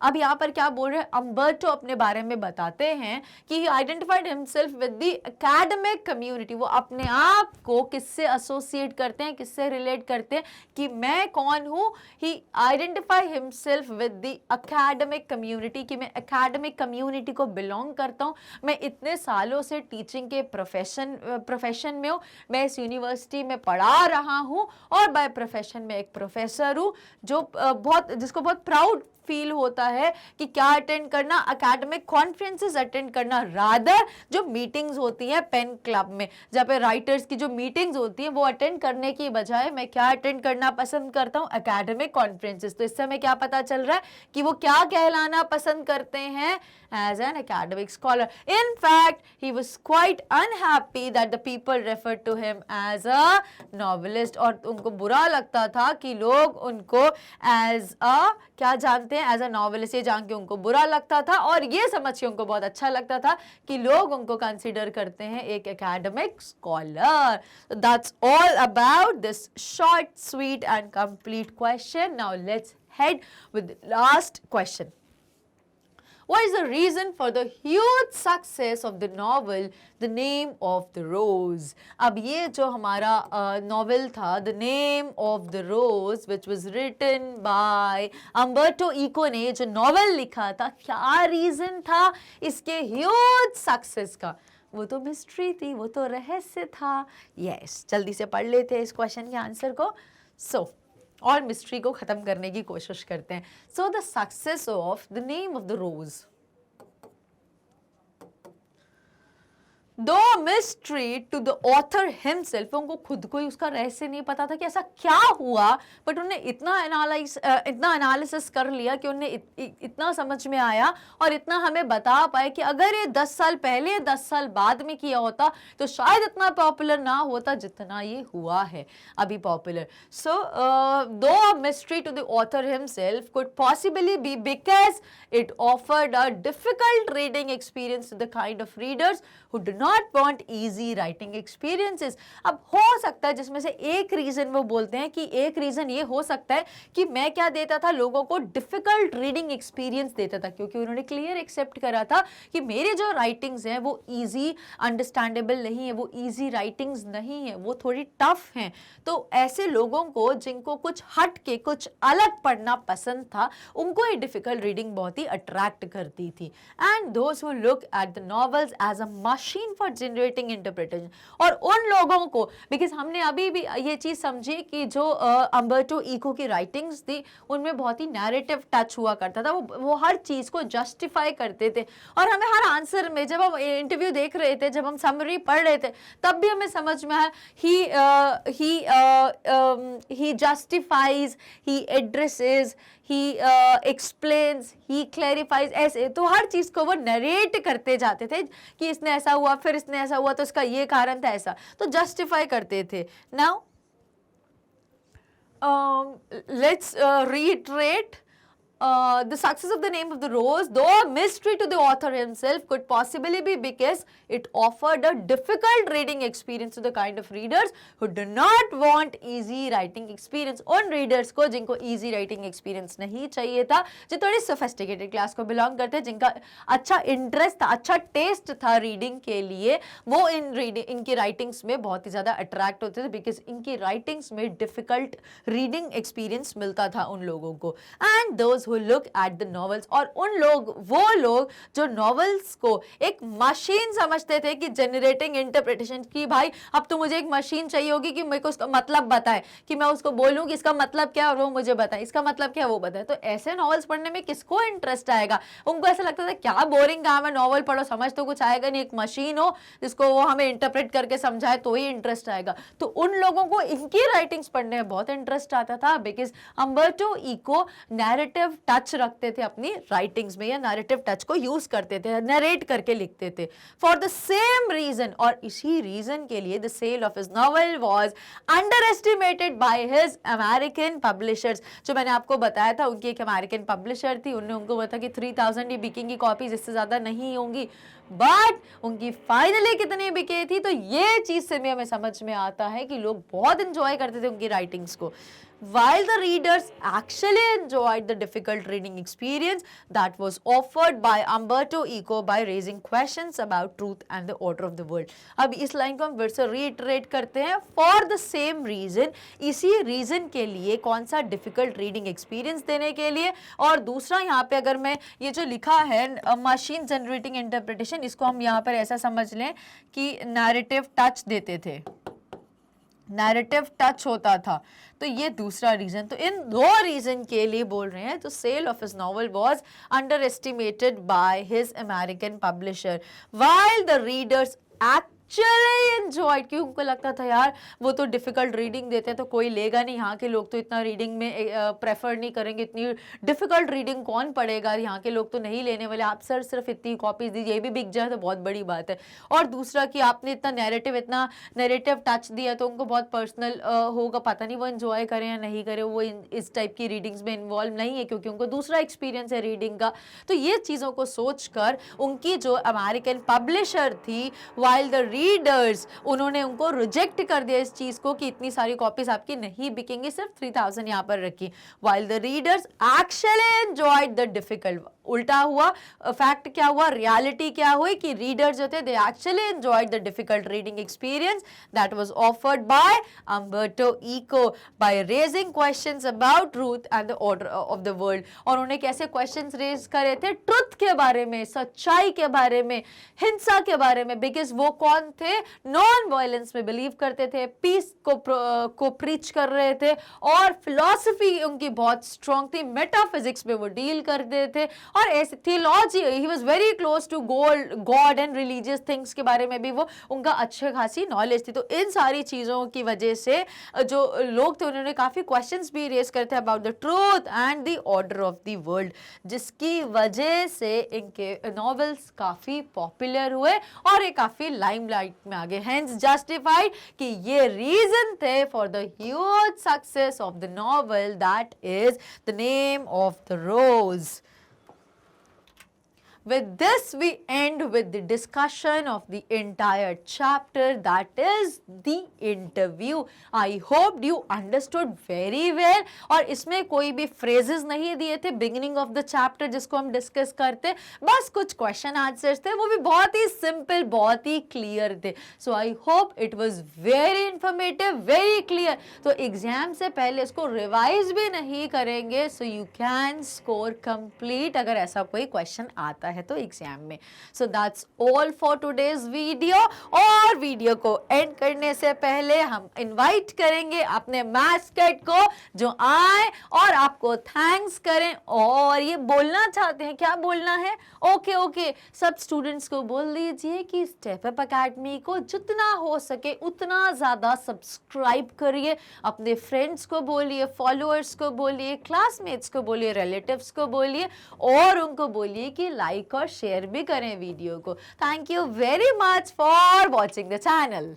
अब यहाँ पर क्या बोल रहे हैं, Umberto अपने बारे में बताते हैं कि ही identified himself with the academic community. वो अपने आप को किससे एसोसिएट करते हैं, किससे रिलेट करते हैं कि मैं कौन हूँ। He identify himself with the academic community, कि मैं एकेडमिक कम्युनिटी को बिलोंग करता हूँ, मैं इतने सालों से टीचिंग के प्रोफेशन में हूँ, मैं इस यूनिवर्सिटी में पढ़ा रहा हूँ और बाय प्रोफेशन में एक प्रोफेसर हूँ, जो जिसको बहुत प्राउड फील होता है कि क्या अटेंड करना, एकेडमिक कॉन्फ्रेंसेस अटेंड करना, रादर जो मीटिंग्स होती हैं पेन क्लब में, जहाँ पे राइटर्स की जो मीटिंग्स होती हैं वो अटेंड करने की बजाय मैं क्या अटेंड करना पसंद करता हूँ, एकेडमिक कॉन्फ्रेंसेस। तो इससे हमें क्या पता चल रहा है कि वो क्या कहलाना पसंद करते हैं, as an academic scholar. In fact, he was quite unhappy that the people referred to him as a novelist, और उनको बुरा लगता था कि लोग उनको as a क्या जानते हैं, as a novelist, ये जान के उनको बुरा लगता था, और ये समझ के उनको बहुत अच्छा लगता था कि लोग उनको कंसिडर करते हैं एक academic scholar. So that's all about this short, sweet and complete question. Now let's head with the last question. What is the reason for the huge success of the novel The Name of the Rose? अब ये जो हमारा novel था The Name of the Rose, which was written by Umberto Eco ने जो novel लिखा था, क्या रीजन था इसके ह्यूज सक्सेस का? वो तो मिस्ट्री थी, वो तो रहस्य था। यस, जल्दी से पढ़ लेते हैं इस क्वेश्चन के आंसर को। और मिस्ट्री को खत्म करने की कोशिश करते हैं। So the success of the name of the Rose, though mystery to the author himself, उनको खुद को ही उसका रहस्य नहीं पता था कि ऐसा क्या हुआ, बट उन्हें इतना एनालिसिस कर लिया कि उन्हें इतना समझ में आया और इतना हमें बता पाए कि अगर ये 10 साल पहले 10 साल बाद में किया होता तो शायद इतना पॉपुलर ना होता जितना ये हुआ है अभी popular. So the mystery to the author himself could possibly be because it offered a difficult reading experience to the kind of readers who do not want easy writing experiences. अब हो सकता है जिसमें से एक रीजन वो बोलते हैं कि एक रीजन ये हो सकता है कि मैं क्या देता था, लोगों को डिफिकल्ट रीडिंग एक्सपीरियंस देता था, क्योंकि उन्होंने क्लियर एक्सेप्ट करा था कि मेरे जो राइटिंग्स हैं वो इजी अंडरस्टैंडेबल नहीं है, वो इजी राइटिंग्स नहीं है, वो थोड़ी टफ हैं। तो ऐसे लोगों को जिनको कुछ हट के कुछ अलग पढ़ना पसंद था, उनको ये डिफिकल्ट रीडिंग बहुत ही अट्रैक्ट करती थी। And those who look at the novels as a machine for generating interpretation, और उन लोगों को, बिकॉज हमने अभी भी ये चीज समझी कि जो अम्बर्टो इको की राइटिंग्स थी उनमें बहुत ही नैरेटिव टच हुआ करता था, वो हर चीज को जस्टिफाई करते थे, और हमें हर आंसर में जब हम इंटरव्यू देख रहे थे, जब हम समरी पढ़ रहे थे, तब भी हमें समझ में आया he justifies, he addresses, he explains, he clarifies, ऐसे तो हर चीज को वो नरेट करते जाते थे कि इसने ऐसा हुआ, फिर इसने ऐसा हुआ, तो इसका ये कारण था, ऐसा तो जस्टिफाई करते थे। Now let's reiterate the success of The Name of the Rose, though a mystery to the author himself, could possibly be because it offered a difficult reading experience to the kind of readers who do not want easy writing experience. उन readers को जिनको easy writing experience नहीं चाहिए था, जो थोड़ी sophisticated class को belong करते हैं, जिनका अच्छा interest था, अच्छा taste था reading के लिए, वो इनकी writings में बहुत ही ज़्यादा attract होते थे, because इनकी writings में difficult reading experience मिलता था उन लोगों को। And those who look at the novels, और वो लोग जो novels को एक मशीन समझते थे कि जनरेटिंग इंटरप्रिटेशन की, भाई अब तो मुझे एक मशीन चाहिए होगी कि मेरे को उसका मतलब बताए, कि मैं उसको बोलूं कि इसका मतलब क्या है और वो मुझे बताए, इसका मतलब क्या है वो बताए। तो ऐसे नॉवेल्स पढ़ने में किसको इंटरेस्ट आएगा? उनको ऐसा लगता था क्या बोरिंग काम है, नॉवल पढ़ो, समझ तो कुछ आएगा नहीं, एक मशीन हो जिसको वो हमें इंटरप्रेट करके समझाए तो ही इंटरेस्ट आएगा। तो उन लोगों को इनकी राइटिंग्स पढ़ने में बहुत इंटरेस्ट आता था, because Umberto Eco narrative touch रखते थे अपनी राइटिंग्स में, या नैरेटिव टच को यूज करते थे, नरेट करके लिखते थे। फॉर द सेम रीजन, और इसी रीजन के लिए the sale of his novel was underestimated by his American publishers. जो मैंने आपको बताया था, उनकी एक अमेरिकन पब्लिशर थी, उन्होंने उनको बताया कि 3000 ही बिकेंगी कॉपीज, इससे ज्यादा नहीं होंगी, बट उनकी फाइनली कितनी बिके थी। तो ये चीज से भी हमें समझ में आता है कि लोग बहुत इंजॉय करते थे उनकी राइटिंग्स को। while the readers actually enjoyed the difficult reading experience that was offered by Umberto Eco by raising questions about truth and the order of the world. अब इस लाइन को हम फिर से reiterate करते हैं, for the same reason, इसी reason के लिए, कौन सा डिफिकल्ट रीडिंग एक्सपीरियंस देने के लिए, और दूसरा यहाँ पे अगर मैं ये जो लिखा है मशीन जनरेटिंग इंटरप्रिटेशन, इसको हम यहाँ पर ऐसा समझ लें कि नैरेटिव टच देते थे, नैरेटिव टच होता था, तो ये दूसरा रीजन। तो इन दो रीजन के लिए बोल रहे हैं, तो sale of his novel was underestimated by his American publisher while the readers actually enjoyed, क्योंकि उनको लगता था यार वो तो डिफिकल्ट रीडिंग देते हैं तो कोई लेगा नहीं, यहाँ के लोग तो इतना रीडिंग में प्रेफर नहीं करेंगे, इतनी डिफिकल्ट रीडिंग कौन पढ़ेगा, यहाँ के लोग तो नहीं लेने वाले, आप सर सिर्फ इतनी कॉपीज दीजिए, ये भी बिक जाए तो बहुत बड़ी बात है। और दूसरा कि आपने इतना नैरेटिव टच दिया तो उनको बहुत पर्सनल होगा, पता नहीं वो एंजॉय करें या नहीं करें, वो इस टाइप की रीडिंग्स में इन्वॉल्व नहीं है क्योंकि उनको दूसरा एक्सपीरियंस है रीडिंग का। तो ये चीज़ों को सोचकर उनकी जो अमेरिकन पब्लिशर थी, वाइल द रीडर्स, उन्होंने उनको रिजेक्ट कर दिया इस चीज को कि इतनी सारी कॉपीज आपकी नहीं बिकेंगी, सिर्फ 3000 यहाँ पर रखी। While the readers actually enjoyed the difficult, उल्टा हुआ, फैक्ट क्या हुआ, रियलिटी क्या हुई कि रीडर्स जो थे they actually enjoyed the difficult reading experience that was offered by Umberto Eco by raising questions about truth and the order of the world. और उन्होंने कैसे क्वेश्चंस रेज करे थे, ट्रुथ के बारे में, सच्चाई के बारे में, हिंसा के बारे में, बिकॉज वो कौन थे, नॉन वायलेंस में बिलीव करते थे, पीस को प्रीच कर रहे थे, और फिलॉसफी उनकी बहुत स्ट्रांग थी, मेटाफिजिक्स में वो डील करते थे, और ऐसे theology, he was very close to God and religious things के बारे में भी वो उनका अच्छे खासी नॉलेज थी। तो इन सारी चीज़ों की वजह से जो लोग थे उन्होंने काफ़ी क्वेश्चंस भी रेज करते हैं about the truth and the order of the world, जिसकी वजह से इनके नॉवेल्स काफ़ी पॉपुलर हुए और ये काफ़ी लाइमलाइट में आ गए। हेंस जस्टिफाइड कि ये रीजन थे for the huge success of the novel that is the name of the rose. With this, we end with the discussion of the entire chapter, that is the interview. I hope you understood very well. और इसमें कोई भी phrases नहीं दिए थे beginning of the chapter जिसको हम discuss करते, बस कुछ question answers थे, वो भी बहुत ही simple, बहुत ही clear थे। So I hope it was very informative, very clear. तो exam से पहले इसको revise भी नहीं करेंगे, so you can score complete अगर ऐसा कोई question आता है तो एग्जाम में। So that's all for today's video. और वीडियो को एंड करने से पहले हम इनवाइट करेंगे अपने मैस्कट को जो आए और आपको थैंक्स करें और ये बोलना चाहते हैं, क्या बोलना है, ओके सब स्टूडेंट्स को बोल दीजिए कि स्टेप अप एकेडमी को जितना हो सके उतना ज़्यादा सब्सक्राइब करिए, अपने फ्रेंड्स को बोलिए, फॉलोअर्स को बोलिए, क्लासमेट्स को बोलिए, रिलेटिव्स को बोलिए और उनको बोलिए कि लाइक और शेयर भी करें वीडियो को। Thank you very much for watching the channel.